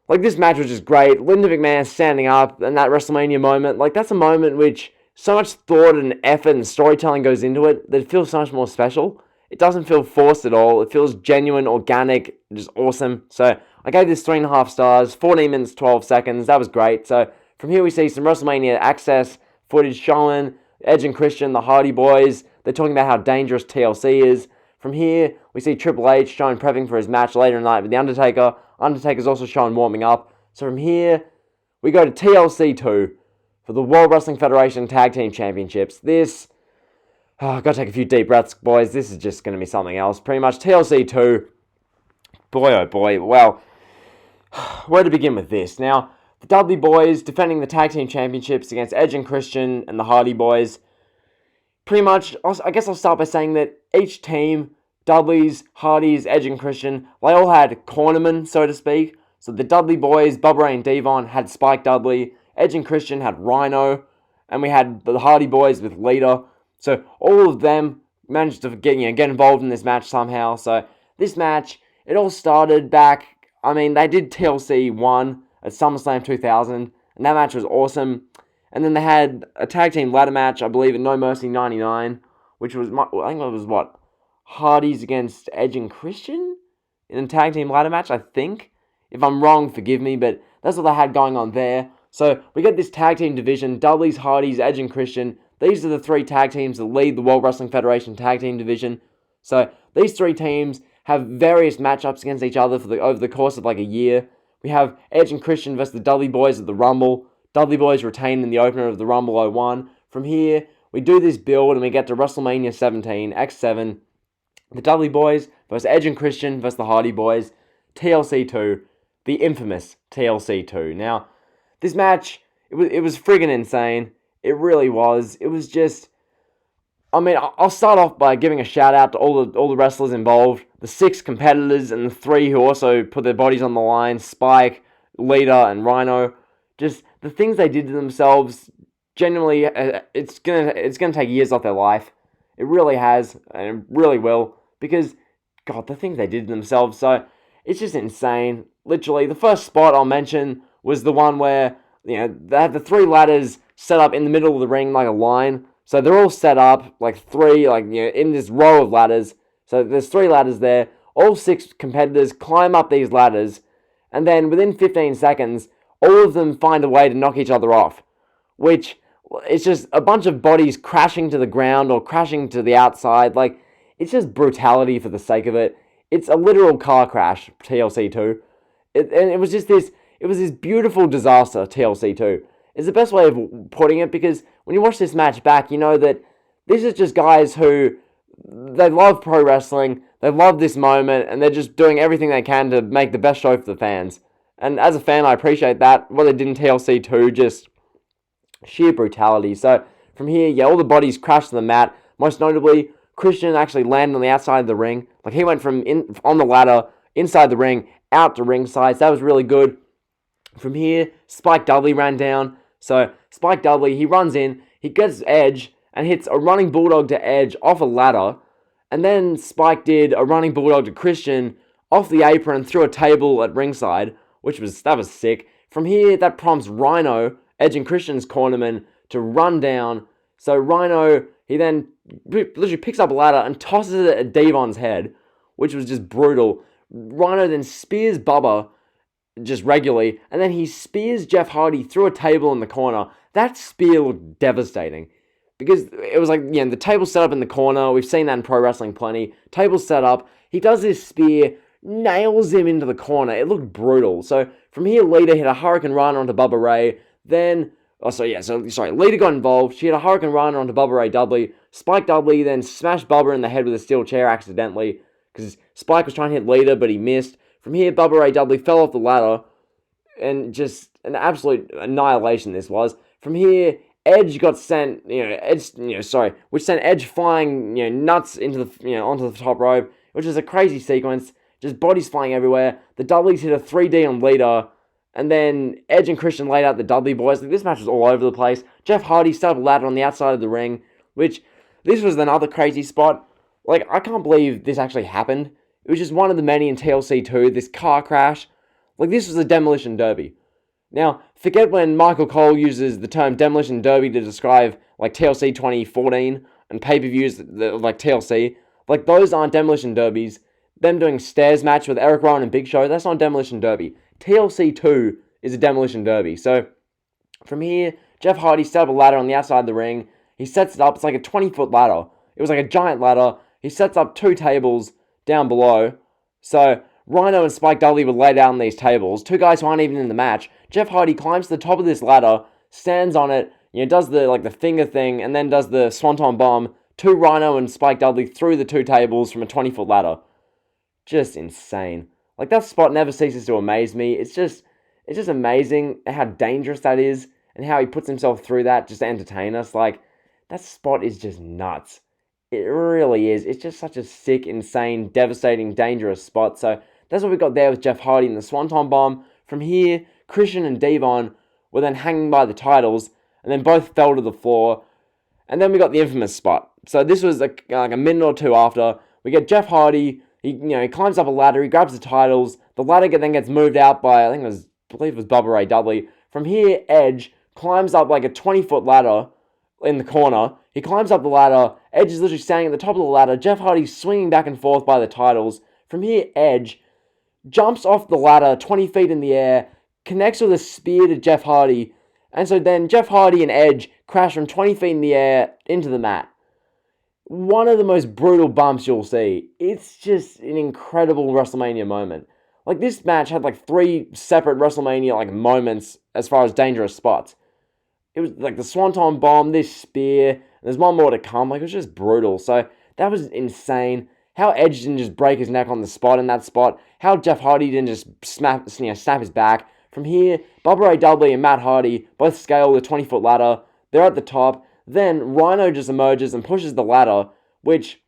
Like, this match was just great. Linda McMahon standing up in that WrestleMania moment. Like, that's a moment which so much thought and effort and storytelling goes into it that it feels so much more special. It doesn't feel forced at all. It feels genuine, organic, just awesome. So, I gave this 3.5 stars, 14 minutes, 12 seconds. That was great. So, from here we see some WrestleMania Access footage showing Edge and Christian, the Hardy Boys. They're talking about how dangerous TLC is. From here, we see Triple H showing prepping for his match later in the night with The Undertaker. Undertaker's also shown warming up. So from here, we go to TLC 2 for the World Wrestling Federation Tag Team Championships. This, I've got to take a few deep breaths, boys. This is just going to be something else. Pretty much TLC 2, boy oh boy, well, where to begin with this? Now, the Dudley Boys defending the Tag Team Championships against Edge and Christian and the Hardy Boys. Pretty much, I guess I'll start by saying that each team, Dudley's, Hardy's, Edge and Christian, they all had cornermen, so to speak. So the Dudley Boys, Bubba Ray and Devon, had Spike Dudley. Edge and Christian had Rhino. And we had the Hardy Boys with Lita. So all of them managed to get involved in this match somehow. So this match, it all started back, they did TLC 1 at SummerSlam 2000. And that match was awesome. And then they had a tag team ladder match, I believe, at No Mercy 99, which was, Hardy's against Edge and Christian in a tag team ladder match, I think. If I'm wrong, forgive me, but that's what they had going on there. So we get this tag team division, Dudley's, Hardy's, Edge and Christian. These are the 3 tag teams that lead the World Wrestling Federation tag team division. So these 3 teams have various matchups against each other over the course of like a year. We have Edge and Christian versus the Dudley Boys at the Rumble. Dudley Boys retained in the opener of the Rumble 01. From here, we do this build and we get to WrestleMania 17, X7. The Dudley Boys versus Edge and Christian versus the Hardy Boys. TLC 2. The infamous TLC 2. Now, this match, it was friggin' insane. It really was. It was just... I'll start off by giving a shout out to all the wrestlers involved. The 6 competitors and the 3 who also put their bodies on the line. Spike, Lita, and Rhino. Just the things they did to themselves, genuinely, it's gonna take years off their life. It really has, and it really will, because, God, the things they did to themselves, so, it's just insane. Literally, the first spot I'll mention was the one where, they had the 3 ladders set up in the middle of the ring like a line, so they're all set up, like 3, in this row of ladders, so there's 3 ladders there, all 6 competitors climb up these ladders, and then within 15 seconds, all of them find a way to knock each other off, which, it's just a bunch of bodies crashing to the ground or crashing to the outside. Like, it's just brutality for the sake of it. It's a literal car crash, TLC 2. It was this beautiful disaster, TLC 2. It's the best way of putting it, because when you watch this match back, you know that these are just guys who, they love pro wrestling, they love this moment, and they're just doing everything they can to make the best show for the fans. And as a fan, I appreciate that. What they did in TLC 2, just sheer brutality. So, from here, all the bodies crashed to the mat. Most notably, Christian actually landed on the outside of the ring. Like, he went from on the ladder, inside the ring, out to ringside. So that was really good. From here, Spike Dudley ran down. So, Spike Dudley, he runs in, he gets Edge, and hits a running bulldog to Edge off a ladder. And then Spike did a running bulldog to Christian off the apron through a table at ringside, that was sick. From here, that prompts Rhino, Edge and Christian's cornerman, to run down. So Rhino, he then literally picks up a ladder and tosses it at Devon's head, which was just brutal. Rhino then spears Bubba, just regularly, and then he spears Jeff Hardy through a table in the corner. That spear looked devastating, because it was like, the table's set up in the corner. We've seen that in pro wrestling plenty. Table's set up. He does this spear, nails him into the corner. It looked brutal. So from here, Lita hit a Hurricane Rana onto Bubba Ray. Then, Lita got involved. She hit a Hurricane Rana onto Bubba Ray Dudley. Spike Dudley then smashed Bubba in the head with a steel chair accidentally, because Spike was trying to hit Lita, but he missed. From here, Bubba Ray Dudley fell off the ladder, and just an absolute annihilation this was. From here, Edge got sent, which sent Edge flying, nuts into the, onto the top rope, which is a crazy sequence. Just bodies flying everywhere. The Dudleys hit a 3D on Lita, and then Edge and Christian laid out the Dudley Boys. This match was all over the place. Jeff Hardy set up a ladder on the outside of the ring, which, this was another crazy spot. Like, I can't believe this actually happened. It was just one of the many in TLC 2, this car crash. Like, this was a demolition derby. Now, forget when Michael Cole uses the term demolition derby to describe, like, TLC 2014 and pay-per-views like TLC. Like, those aren't demolition derbies. Them doing stairs match with Eric Rowan and Big Show, that's not demolition derby. TLC 2 is a demolition derby. So, from here, Jeff Hardy set up a ladder on the outside of the ring. He sets it up. It's like a 20-foot ladder. It was like a giant ladder. He sets up 2 tables down below. So, Rhino and Spike Dudley would lay down these tables. 2 guys who aren't even in the match. Jeff Hardy climbs to the top of this ladder, stands on it, does the finger thing, and then does the Swanton Bomb to Rhino and Spike Dudley through the 2 tables from a 20-foot ladder. Just insane. Like, that spot never ceases to amaze me. It's just amazing how dangerous that is and how he puts himself through that just to entertain us. Like, that spot is just nuts. It really is. It's just such a sick, insane, devastating, dangerous spot. So that's what we got there with Jeff Hardy and the Swanton Bomb. From here, Christian and Devon were then hanging by the titles, and then both fell to the floor. And then we got the infamous spot. So this was like a minute or two after. We get Jeff Hardy. He climbs up a ladder. He grabs the titles. The ladder then gets moved out by, I believe it was Bubba Ray Dudley. From here, Edge climbs up like a 20-foot ladder in the corner. He climbs up the ladder. Edge is literally standing at the top of the ladder. Jeff Hardy's swinging back and forth by the titles. From here, Edge jumps off the ladder 20 feet in the air, connects with a spear to Jeff Hardy, and so then Jeff Hardy and Edge crash from 20 feet in the air into the mat. One of the most brutal bumps you'll see. It's just an incredible WrestleMania moment. Like, this match had like 3 separate WrestleMania like moments as far as dangerous spots. It was like the Swanton Bomb, this spear, and there's one more to come. Like, it was just brutal. So that was insane. How Edge didn't just break his neck on the spot in that spot. How Jeff Hardy didn't just snap his back. From here, Bubba Ray Dudley and Matt Hardy both scale the 20-foot ladder. They're at the top. Then Rhino just emerges and pushes the ladder, which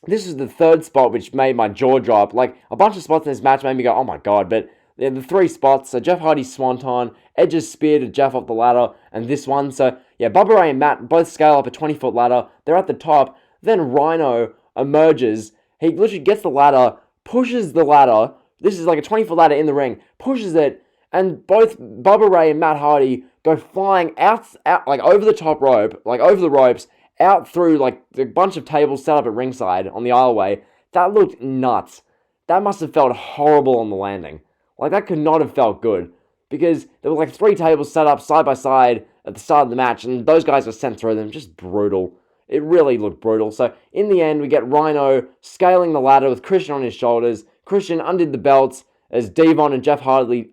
this is the 3rd spot which made my jaw drop. Like, a bunch of spots in this match made me go, oh my god, but the 3 spots. So Jeff Hardy's Swanton, Edge's spear to Jeff off the ladder, and this one. So yeah, Bubba Ray and Matt both scale up a 20-foot ladder. They're at the top. Then Rhino emerges. He literally gets the ladder, pushes the ladder. This is like a 20-foot ladder in the ring. Pushes it, and both Bubba Ray and Matt Hardy go flying out like over the top rope, like over the ropes, out through like a bunch of tables set up at ringside on the aisleway. That looked nuts. That must have felt horrible on the landing. Like, that could not have felt good, because there were like 3 tables set up side by side at the start of the match, and those guys were sent through them. Just brutal. It really looked brutal. So in the end, we get Rhino scaling the ladder with Christian on his shoulders. Christian undid the belts as Devon and Jeff Hardy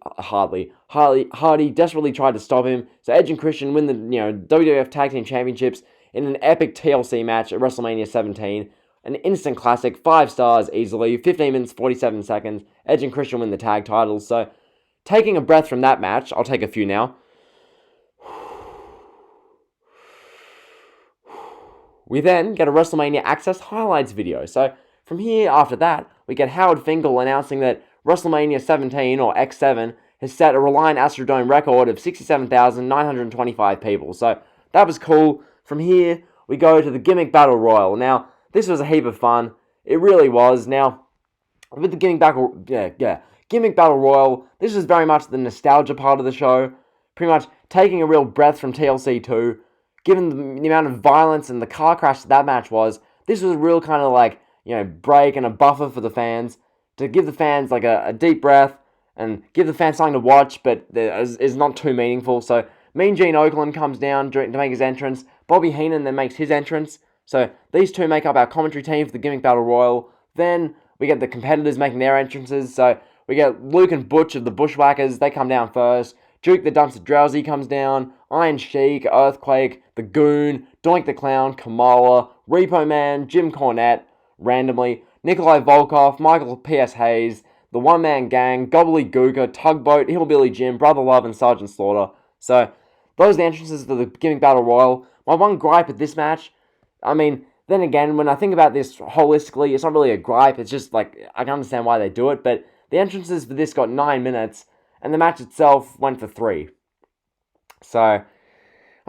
desperately tried to stop him. So Edge and Christian win the WWF Tag Team Championships in an epic TLC match at WrestleMania 17. An instant classic, 5 stars easily, 15 minutes, 47 seconds. Edge and Christian win the tag titles. So taking a breath from that match, I'll take a few now. We then get a WrestleMania Access highlights video. So from here, after that, we get Howard Finkel announcing that WrestleMania 17, or X7, has set a Reliant Astrodome record of 67,925 people. So that was cool. From here, we go to the Gimmick Battle Royal. Now, this was a heap of fun. It really was. Now, with the Gimmick Battle Royal, this was very much the nostalgia part of the show. Pretty much taking a real breath from TLC 2. Given the amount of violence and the car crash that match was, this was a real kind of like, break and a buffer for the fans. To give the fans like a deep breath and give the fans something to watch, but is not too meaningful. So Mean Gene Okerlund comes down to make his entrance. Bobby Heenan then makes his entrance. So these 2 make up our commentary team for the Gimmick Battle Royal. Then we get the competitors making their entrances. So we get Luke and Butch of the Bushwhackers. They come down first. Duke the Dumpster Drowsy comes down. Iron Sheik, Earthquake, The Goon, Doink the Clown, Kamala, Repo Man, Jim Cornette, randomly, Nikolai Volkov, Michael P.S. Hayes, the One Man Gang, Gobbledygooker, Tugboat, Hillbilly Jim, Brother Love, and Sergeant Slaughter. So those are the entrances for the Gimmick Battle Royal. My one gripe at this match, then again, when I think about this holistically, it's not really a gripe. It's just like, I can understand why they do it, but the entrances for this got 9 minutes, and the match itself went for 3. So,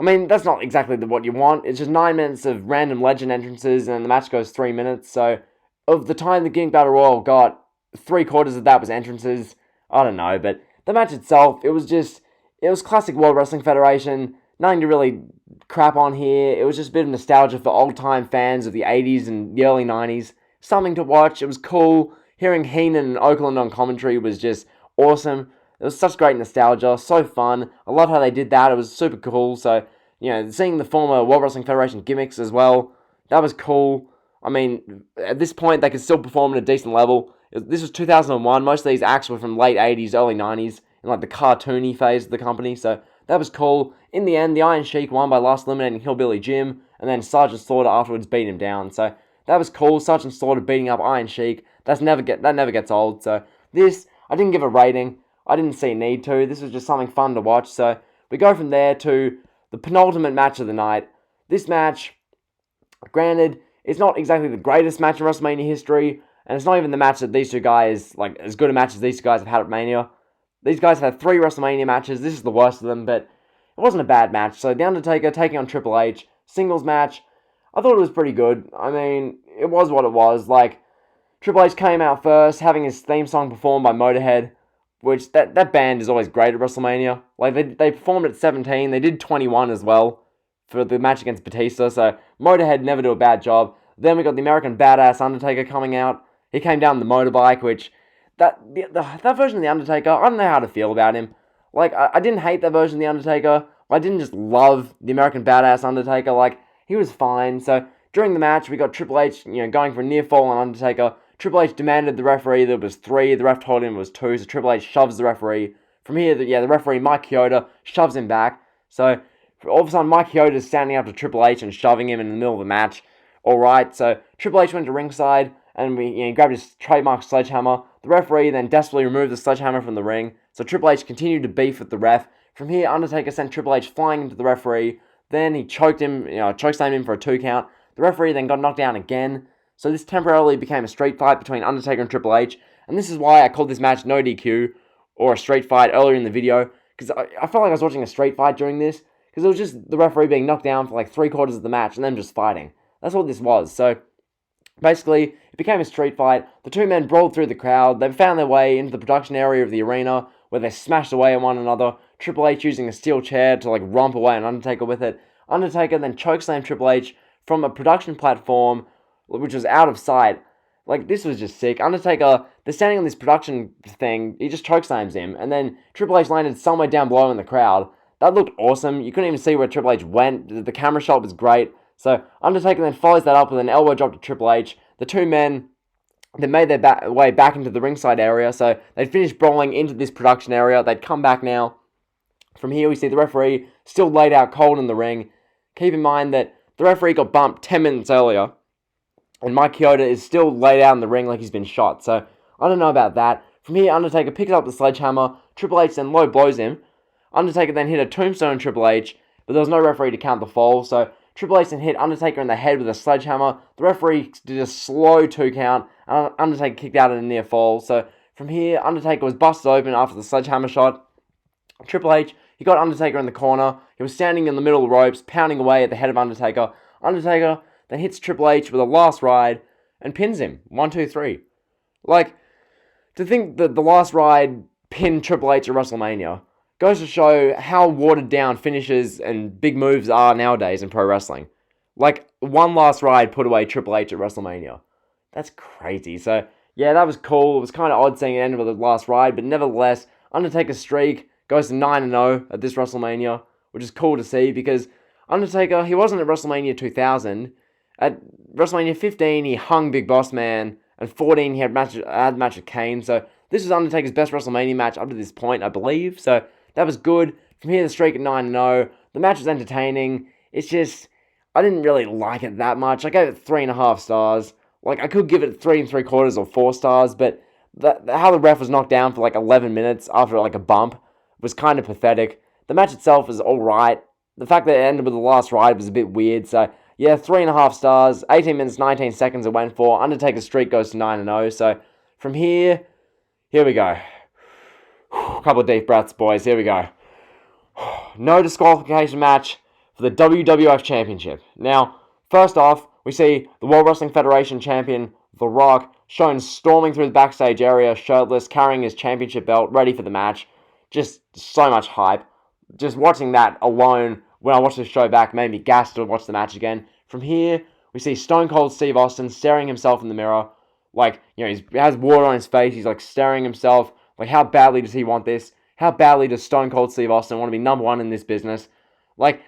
I mean, that's not exactly what you want. It's just 9 minutes of random legend entrances, and the match goes 3 minutes. So, of the time the Gimmick Battle Royal got, 3/4 of that was entrances. I don't know, but the match itself, it was classic World Wrestling Federation. Nothing to really crap on here. It was just a bit of nostalgia for old-time fans of the 80s and the early 90s. Something to watch. It was cool. Hearing Heenan and Oakland on commentary was just awesome. It was such great nostalgia, so fun. I love how they did that. It was super cool. So, seeing the former World Wrestling Federation gimmicks as well, that was cool. I mean, at this point, they could still perform at a decent level. This was 2001. Most of these acts were from late 80s, early 90s, in like the cartoony phase of the company. So, that was cool. In the end, the Iron Sheik won by last eliminating Hillbilly Jim, and then Sergeant Slaughter afterwards beat him down. So, that was cool. Sergeant Slaughter beating up Iron Sheik. That never gets old. So, this, I didn't give a rating. I didn't see a need to. This was just something fun to watch. So we go from there to the penultimate match of the night. This match, granted, it's not exactly the greatest match in WrestleMania history, and it's not even the match that these two guys, like, as good a match as these two guys have had at Mania. These guys had 3 WrestleMania matches. This is the worst of them, but it wasn't a bad match. So The Undertaker taking on Triple H, singles match. I thought it was pretty good. I mean, it was what it was. Like, Triple H came out first, having his theme song performed by Motorhead, which that band is always great at WrestleMania. Like, they performed at 17, they did 21 as well for the match against Batista, so Motorhead never do a bad job. Then we got the American Badass Undertaker coming out. He came down the motorbike, which, that version of The Undertaker, I don't know how to feel about him. Like, I didn't hate that version of The Undertaker, but I didn't just love the American Badass Undertaker. Like, he was fine. So, during the match, we got Triple H, going for a near fall on Undertaker. Triple H demanded the referee that it was 3, the ref told him it was 2, so Triple H shoves the referee. From here, the referee, Mike Chioda, shoves him back. So, all of a sudden, Mike Chioda is standing up to Triple H and shoving him in the middle of the match. Alright, so Triple H went to ringside, and he grabbed his trademark sledgehammer. The referee then desperately removed the sledgehammer from the ring, so Triple H continued to beef with the ref. From here, Undertaker sent Triple H flying into the referee. Then he choked him, chokeslammed him for a 2 count. The referee then got knocked down again. So this temporarily became a street fight between Undertaker and Triple H, and this is why I called this match no DQ, or a street fight earlier in the video, because I felt like I was watching a street fight during this, because it was just the referee being knocked down for like 3/4 of the match, and them just fighting. That's what this was. So, basically, it became a street fight. The two men brawled through the crowd. They found their way into the production area of the arena, where they smashed away at one another. Triple H using a steel chair to like romp away an Undertaker with it. Undertaker then chokeslammed Triple H from a production platform, which was out of sight. Like, this was just sick. Undertaker, they're standing on this production thing, he just chokeslams him, and then Triple H landed somewhere down below in the crowd. That looked awesome. You couldn't even see where Triple H went. The camera shot was great. So, Undertaker then follows that up with an elbow drop to Triple H. The two men, they made their way back into the ringside area, so they'd finished brawling into this production area. They'd come back now. From here, we see the referee still laid out cold in the ring. Keep in mind that the referee got bumped 10 minutes earlier, and Mike Chioda is still laid out in the ring like he's been shot. So, I don't know about that. From here, Undertaker picks up the sledgehammer. Triple H then low blows him. Undertaker then hit a tombstone on Triple H, but there was no referee to count the fall. So, Triple H then hit Undertaker in the head with a sledgehammer. The referee did a slow 2 count, and Undertaker kicked out in a near fall. So, from here, Undertaker was busted open after the sledgehammer shot. Triple H, he got Undertaker in the corner. He was standing in the middle of the ropes, pounding away at the head of Undertaker. Undertaker then hits Triple H with a last ride and pins him. 1, 2, 3. Like, to think that the last ride pinned Triple H at WrestleMania goes to show how watered down finishes and big moves are nowadays in pro wrestling. Like, one last ride put away Triple H at WrestleMania. That's crazy. So, yeah, that was cool. It was kind of odd seeing it end with the last ride, but nevertheless, Undertaker's streak goes to 9-0 at this WrestleMania, which is cool to see because Undertaker, he wasn't at WrestleMania 2000. At WrestleMania 15, he hung Big Boss Man, and 14, he had a match with Kane. So this was Undertaker's best WrestleMania match up to this point, I believe. So that was good. From here, the streak at 9-0. The match was entertaining. It's just, I didn't really like it that much. I gave it 3.5 stars. Like, I could give it 3 3/4 or 4 stars, but how the ref was knocked down for like 11 minutes after like a bump was kind of pathetic. The match itself was alright. The fact that it ended with the last ride was a bit weird, so yeah, 3.5 stars, 18 minutes, 19 seconds it went for. Undertaker's streak goes to 9-0, so from here we go. A couple of deep breaths, boys, here we go. No disqualification match for the WWF Championship. Now, first off, we see the World Wrestling Federation champion, The Rock, shown storming through the backstage area, shirtless, carrying his championship belt, ready for the match. Just so much hype. Just watching that alone, when I watched the show back, made me gassed to watch the match again. From here, we see Stone Cold Steve Austin staring himself in the mirror. Like, he has water on his face. He's like staring himself. Like, how badly does he want this? How badly does Stone Cold Steve Austin want to be number one in this business? Like,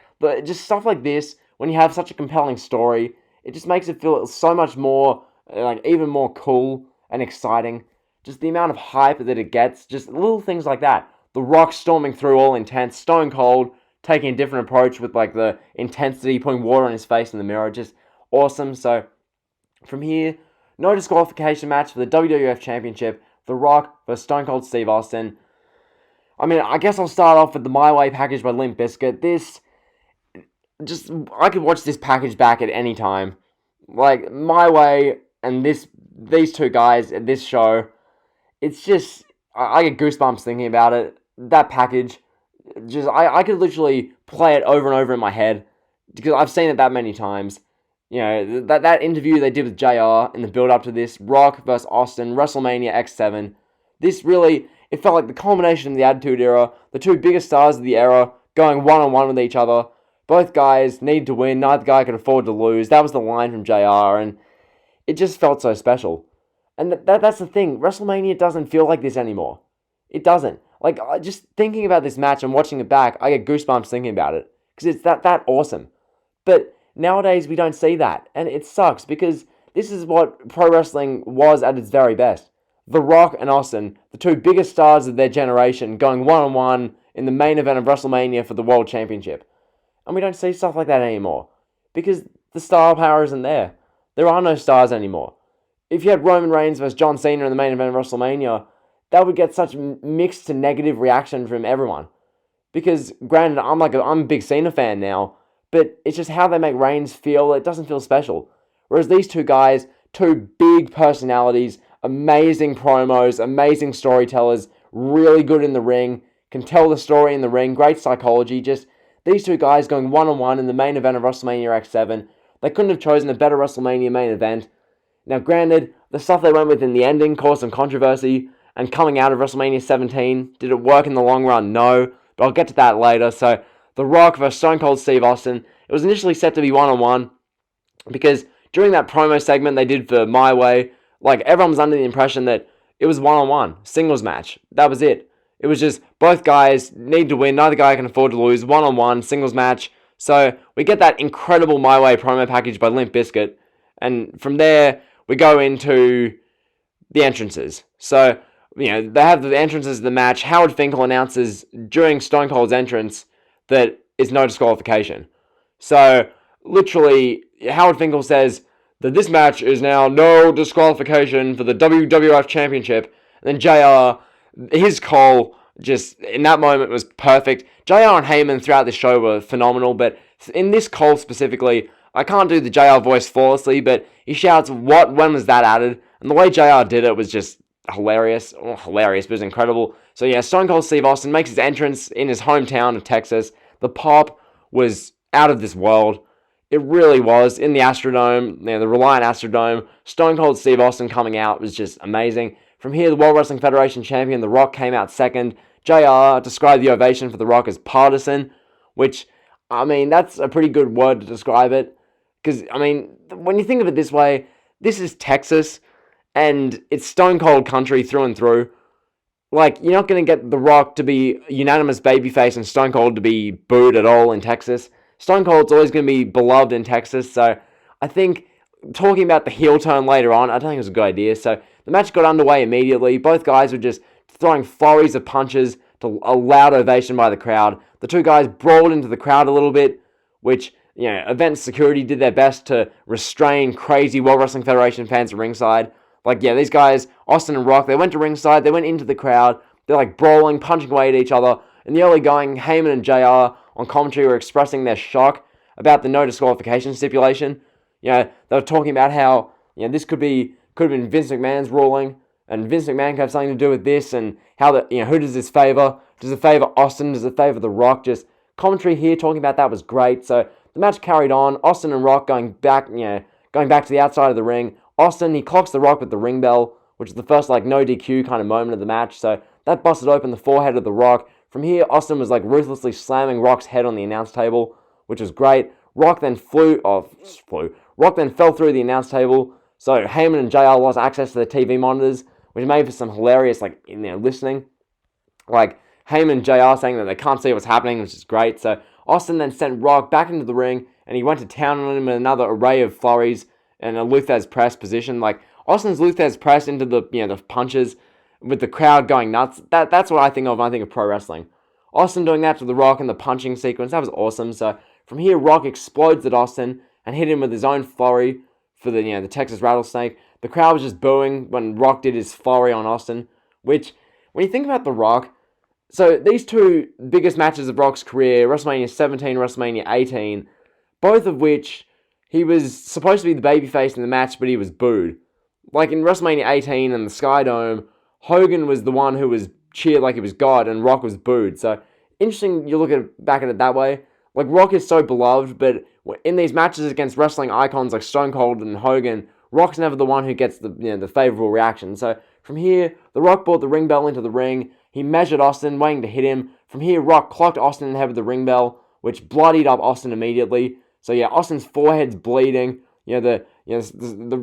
just stuff like this, when you have such a compelling story, it just makes it feel so much more, like, even more cool and exciting. Just the amount of hype that it gets, just little things like that. The Rock storming through all intense, Stone Cold taking a different approach with, like, the intensity, putting water on his face in the mirror, just awesome. So, from here, no disqualification match for the WWF Championship, The Rock vs. Stone Cold Steve Austin. I mean, I guess I'll start off with the My Way package by Limp Bizkit. I could watch this package back at any time. Like, My Way and these two guys at this show, it's just, I get goosebumps thinking about it. That package, I could literally play it over and over in my head, because I've seen it that many times. That interview they did with JR in the build-up to this, Rock vs. Austin, WrestleMania X7, this really, it felt like the culmination of the Attitude Era, the two biggest stars of the era, going one-on-one with each other. Both guys needed to win, neither guy could afford to lose. That was the line from JR, and it just felt so special. And that's the thing, WrestleMania doesn't feel like this anymore. It doesn't. Like, just thinking about this match and watching it back, I get goosebumps thinking about it, because it's that awesome. But nowadays, we don't see that, and it sucks, because this is what pro wrestling was at its very best. The Rock and Austin, the two biggest stars of their generation, going one-on-one in the main event of WrestleMania for the World Championship. And we don't see stuff like that anymore, because the star power isn't there. There are no stars anymore. If you had Roman Reigns versus John Cena in the main event of WrestleMania, that would get such mixed to negative reaction from everyone. Because, granted, I'm a big Cena fan now, but it's just how they make Reigns feel. It doesn't feel special. Whereas these two guys, two big personalities, amazing promos, amazing storytellers, really good in the ring, can tell the story in the ring, great psychology. Just these two guys going one-on-one in the main event of WrestleMania X7. They couldn't have chosen a better WrestleMania main event. Now, granted, the stuff they went with in the ending caused some controversy, and coming out of WrestleMania 17, did it work in the long run? No, but I'll get to that later. So, The Rock vs. Stone Cold Steve Austin, it was initially set to be one-on-one, because during that promo segment they did for My Way, like, everyone was under the impression that it was one-on-one, singles match. That was it. It was just, both guys need to win, neither guy can afford to lose, one-on-one, singles match. So, we get that incredible My Way promo package by Limp Bizkit, and from there, we go into the entrances. So, they have the entrances of the match. Howard Finkel announces during Stone Cold's entrance that it's no disqualification. So, literally, Howard Finkel says that this match is now no disqualification for the WWF Championship. And then JR, his call, just in that moment, was perfect. JR and Heyman throughout the show were phenomenal, but in this call specifically, I can't do the JR voice flawlessly, but he shouts, when was that added? And the way JR did it was just hilarious. Well, hilarious, but it was incredible. So yeah, Stone Cold Steve Austin makes his entrance in his hometown of Texas. The pop was out of this world. It really was. In the Astrodome, the Reliant Astrodome, Stone Cold Steve Austin coming out was just amazing. From here, the World Wrestling Federation champion, The Rock, came out second. JR described the ovation for The Rock as partisan, which, I mean, that's a pretty good word to describe it. Because, I mean, when you think of it this way, this is Texas, and it's Stone Cold country through and through. Like, you're not going to get The Rock to be unanimous babyface and Stone Cold to be booed at all in Texas. Stone Cold's always going to be beloved in Texas, so I think talking about the heel turn later on, I don't think it was a good idea. So the match got underway immediately. Both guys were just throwing flurries of punches to a loud ovation by the crowd. The two guys brawled into the crowd a little bit, which, event security did their best to restrain crazy World Wrestling Federation fans at ringside. Like, these guys, Austin and Rock, they went to ringside, they went into the crowd, they're like brawling, punching away at each other. In the early going, Heyman and JR on commentary were expressing their shock about the no disqualification stipulation. They were talking about how, this could have been Vince McMahon's ruling, and Vince McMahon could have something to do with this, and how who does this favor? Does it favor Austin? Does it favor The Rock? Just Commentary here talking about that was great. So the match carried on. Austin and Rock going back to the outside of the ring. Austin, he clocks the Rock with the ring bell, which is the first no DQ kind of moment of the match. So that busted open the forehead of the Rock. From here, Austin was ruthlessly slamming Rock's head on the announce table, which was great. Rock then Rock then fell through the announce table. So Heyman and JR lost access to the TV monitors, which made for some hilarious listening. Heyman and JR saying that they can't see what's happening, which is great. So Austin then sent Rock back into the ring, and he went to town on him with another array of flurries and a Lou Thesz press position. Austin's Lou Thesz press into the the punches with the crowd going nuts. That's what I think of when I think of pro wrestling. Austin doing that to the Rock in the punching sequence, that was awesome. So from here, Rock explodes at Austin and hit him with his own flurry for the Texas Rattlesnake. The crowd was just booing when Rock did his flurry on Austin, which, when you think about The Rock, so these two biggest matches of Rock's career, WrestleMania 17, WrestleMania 18, both of which he was supposed to be the babyface in the match, but he was booed. In WrestleMania 18 and the Sky Dome, Hogan was the one who was cheered like he was God, and Rock was booed. So, interesting you look back at it that way. Rock is so beloved, but in these matches against wrestling icons like Stone Cold and Hogan, Rock's never the one who gets the favorable reaction. So, from here, The Rock brought the ring bell into the ring. He measured Austin, waiting to hit him. From here, Rock clocked Austin in the head with the ring bell, which bloodied up Austin immediately. So Austin's forehead's bleeding. The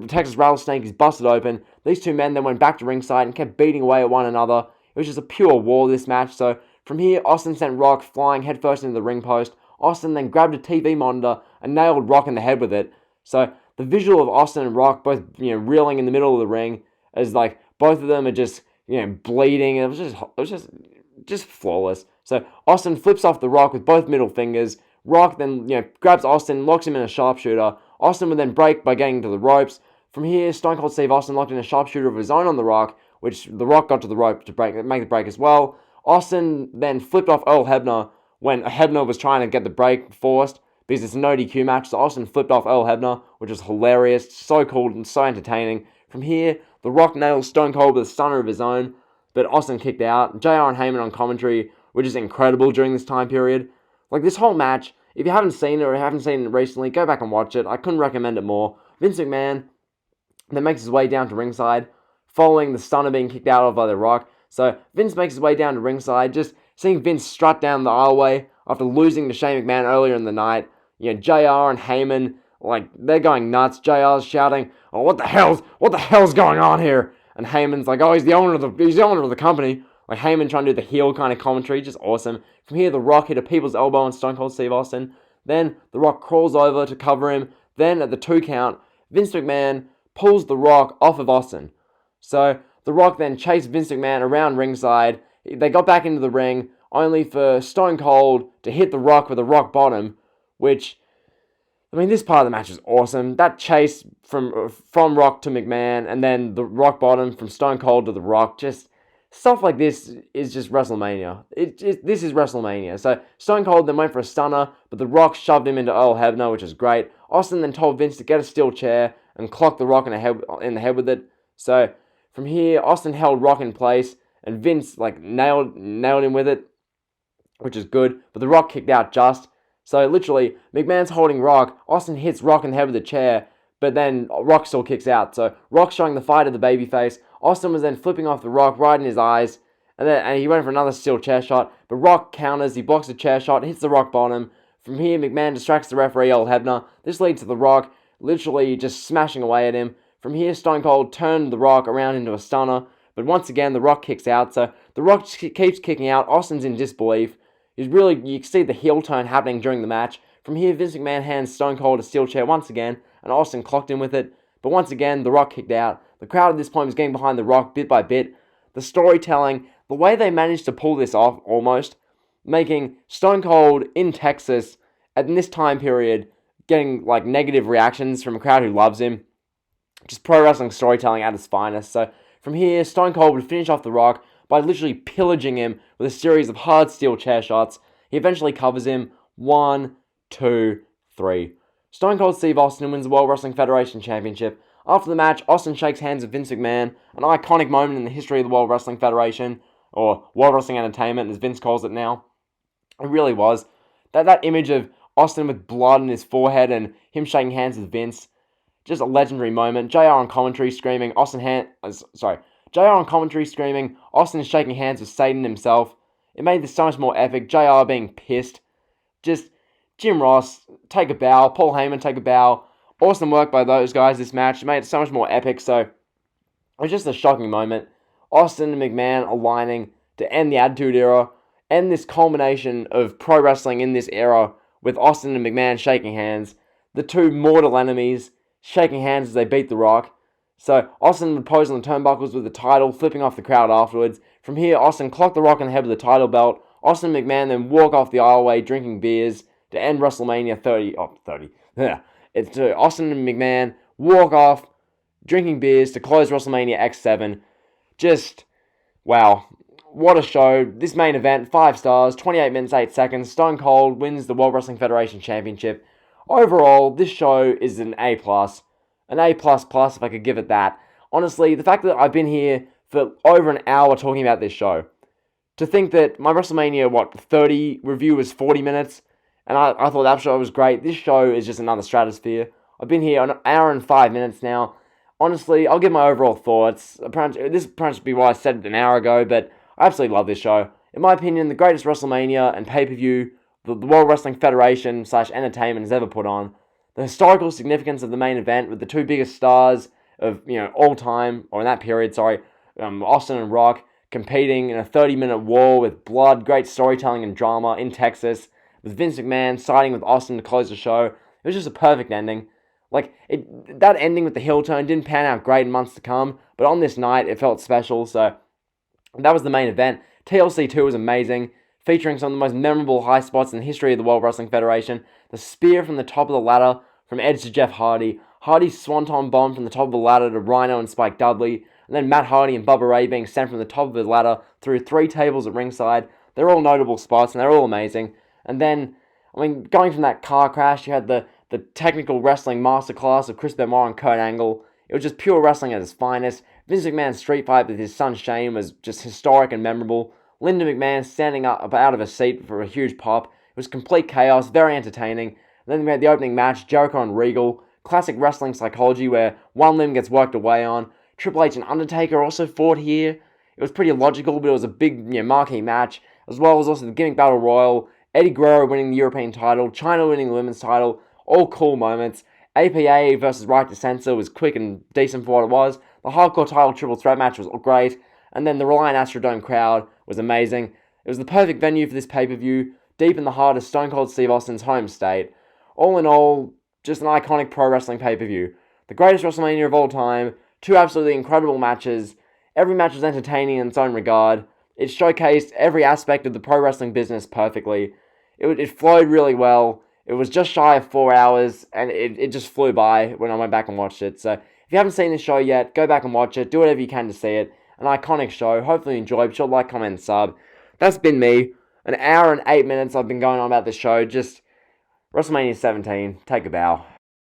Texas Rattlesnake is busted open. These two men then went back to ringside and kept beating away at one another. It was just a pure war, this match. So from here, Austin sent Rock flying headfirst into the ring post. Austin then grabbed a TV monitor and nailed Rock in the head with it. So the visual of Austin and Rock both reeling in the middle of the ring as both of them are just bleeding. It was just flawless. So Austin flips off the Rock with both middle fingers. Rock then grabs Austin, locks him in a sharpshooter. Austin would then break by getting to the ropes. From here, Stone Cold Steve Austin locked in a sharpshooter of his own on the Rock, which the Rock got to the rope to make the break as well. Austin then flipped off Earl Hebner when Hebner was trying to get the break forced because it's a no DQ match. So Austin flipped off Earl Hebner, which was hilarious, so cool and so entertaining. From here, the Rock nails Stone Cold with a stunner of his own, but Austin kicked out. JR and Heyman on commentary, which is incredible during this time period. This whole match, if you haven't seen it or haven't seen it recently, go back and watch it. I couldn't recommend it more. Vince McMahon then makes his way down to ringside, following the stunner being kicked out of by The Rock. So Vince makes his way down to ringside, just seeing Vince strut down the aisleway after losing to Shane McMahon earlier in the night. JR and Heyman, they're going nuts. JR's shouting, "Oh, what the hell's going on here?" And Heyman's "Oh, he's the owner of the company." Heyman trying to do the heel kind of commentary, just awesome. From here, The Rock hit a people's elbow on Stone Cold Steve Austin. Then The Rock crawls over to cover him. Then at the 2 count, Vince McMahon pulls The Rock off of Austin. So The Rock then chased Vince McMahon around ringside. They got back into the ring, only for Stone Cold to hit The Rock with a rock bottom, which, this part of the match is awesome. That chase from Rock to McMahon, and then the rock bottom from Stone Cold to The Rock, just stuff like this is just WrestleMania. This is WrestleMania. So Stone Cold then went for a stunner, but The Rock shoved him into Earl Hebner, which is great. Austin then told Vince to get a steel chair and clock The Rock in the head with it. So from here, Austin held Rock in place, and Vince nailed him with it, which is good. But The Rock kicked out just. So literally, McMahon's holding Rock. Austin hits Rock in the head with a chair, but then Rock still kicks out. So Rock showing the fight of the babyface. Austin was then flipping off The Rock right in his eyes, and he went for another steel chair shot, but Rock counters, he blocks a chair shot, hits the Rock bottom. From here, McMahon distracts the referee, Earl Hebner. This leads to The Rock literally just smashing away at him. From here, Stone Cold turned The Rock around into a stunner, but once again, The Rock kicks out, so The Rock keeps kicking out. Austin's in disbelief. You can see the heel turn happening during the match. From here, Vince McMahon hands Stone Cold a steel chair once again, and Austin clocked him with it. But once again, The Rock kicked out. The crowd at this point was getting behind The Rock bit by bit. The storytelling, the way they managed to pull this off almost, making Stone Cold in Texas at this time period getting negative reactions from a crowd who loves him. Just pro wrestling storytelling at its finest. So from here, Stone Cold would finish off The Rock by literally pillaging him with a series of hard steel chair shots. He eventually covers him. 1, 2, 3. Stone Cold Steve Austin wins the World Wrestling Federation Championship. After the match, Austin shakes hands with Vince McMahon, an iconic moment in the history of the World Wrestling Federation, or World Wrestling Entertainment as Vince calls it now. It really was. That image of Austin with blood on his forehead and him shaking hands with Vince, just a legendary moment. JR on commentary screaming, JR on commentary screaming, Austin shaking hands with Satan himself. It made this so much more epic. JR being pissed. Just Jim Ross, take a bow. Paul Heyman, take a bow. Awesome work by those guys this match. It made it so much more epic. So it was just a shocking moment. Austin and McMahon aligning to end the Attitude Era, end this culmination of pro wrestling in this era with Austin and McMahon shaking hands. The two mortal enemies shaking hands as they beat The Rock. So Austin would pose on the turnbuckles with the title, flipping off the crowd afterwards. From here, Austin clocked The Rock on the head with the title belt. Austin and McMahon then walk off the aisleway drinking beers to end WrestleMania 30. Yeah. It's Austin and McMahon walk off drinking beers to close WrestleMania X7. Just, wow. What a show. This main event, 5 stars, 28 minutes, 8 seconds. Stone Cold wins the World Wrestling Federation Championship. Overall, this show is an A+. An A++ if I could give it that. Honestly, the fact that I've been here for over an hour talking about this show, to think that my WrestleMania, 30 review was 40 minutes, and I thought that show was great. This show is just another stratosphere. I've been here an hour and 5 minutes now. Honestly, I'll give my overall thoughts. This perhaps be why I said it an hour ago, but I absolutely love this show. In my opinion, the greatest WrestleMania and pay-per-view the World Wrestling Federation / entertainment has ever put on. The historical significance of the main event with the two biggest stars of all time, or in that period, Austin and Rock, competing in a 30-minute war with blood, great storytelling and drama in Texas, with Vince McMahon siding with Austin to close the show. It was just a perfect ending. That ending with the heel turn didn't pan out great in months to come, but on this night, it felt special, so that was the main event. TLC 2 was amazing, featuring some of the most memorable high spots in the history of the World Wrestling Federation. The spear from the top of the ladder from Edge to Jeff Hardy, Hardy's swanton bomb from the top of the ladder to Rhino and Spike Dudley, and then Matt Hardy and Bubba Ray being sent from the top of the ladder through 3 tables at ringside. They're all notable spots, and they're all amazing. And then, going from that car crash, you had the technical wrestling masterclass of Chris Benoit and Kurt Angle. It was just pure wrestling at its finest. Vince McMahon's street fight with his son Shane was just historic and memorable. Linda McMahon standing up out of her seat for a huge pop. It was complete chaos, very entertaining. And then we had the opening match, Jericho and Regal. Classic wrestling psychology where one limb gets worked away on. Triple H and Undertaker also fought here. It was pretty logical, but it was a big marquee match. As well as also the gimmick battle royal. Eddie Guerrero winning the European title. Chyna winning the women's title. All cool moments. APA versus Right to Censor was quick and decent for what it was. The hardcore title triple threat match was great. And then the Reliant Astrodome crowd was amazing. It was the perfect venue for this pay-per-view, deep in the heart of Stone Cold Steve Austin's home state. All in all, just an iconic pro wrestling pay-per-view. The greatest WrestleMania of all time, 2 absolutely incredible matches. Every match was entertaining in its own regard. It showcased every aspect of the pro wrestling business perfectly. It flowed really well. It was just shy of 4 hours, and it just flew by when I went back and watched it. So if you haven't seen this show yet, go back and watch it. Do whatever you can to see it. An iconic show. Hopefully you enjoyed. Be sure to like, comment, and sub. That's been me. An hour and 8 minutes I've been going on about this show. Just WrestleMania 17. Take a bow.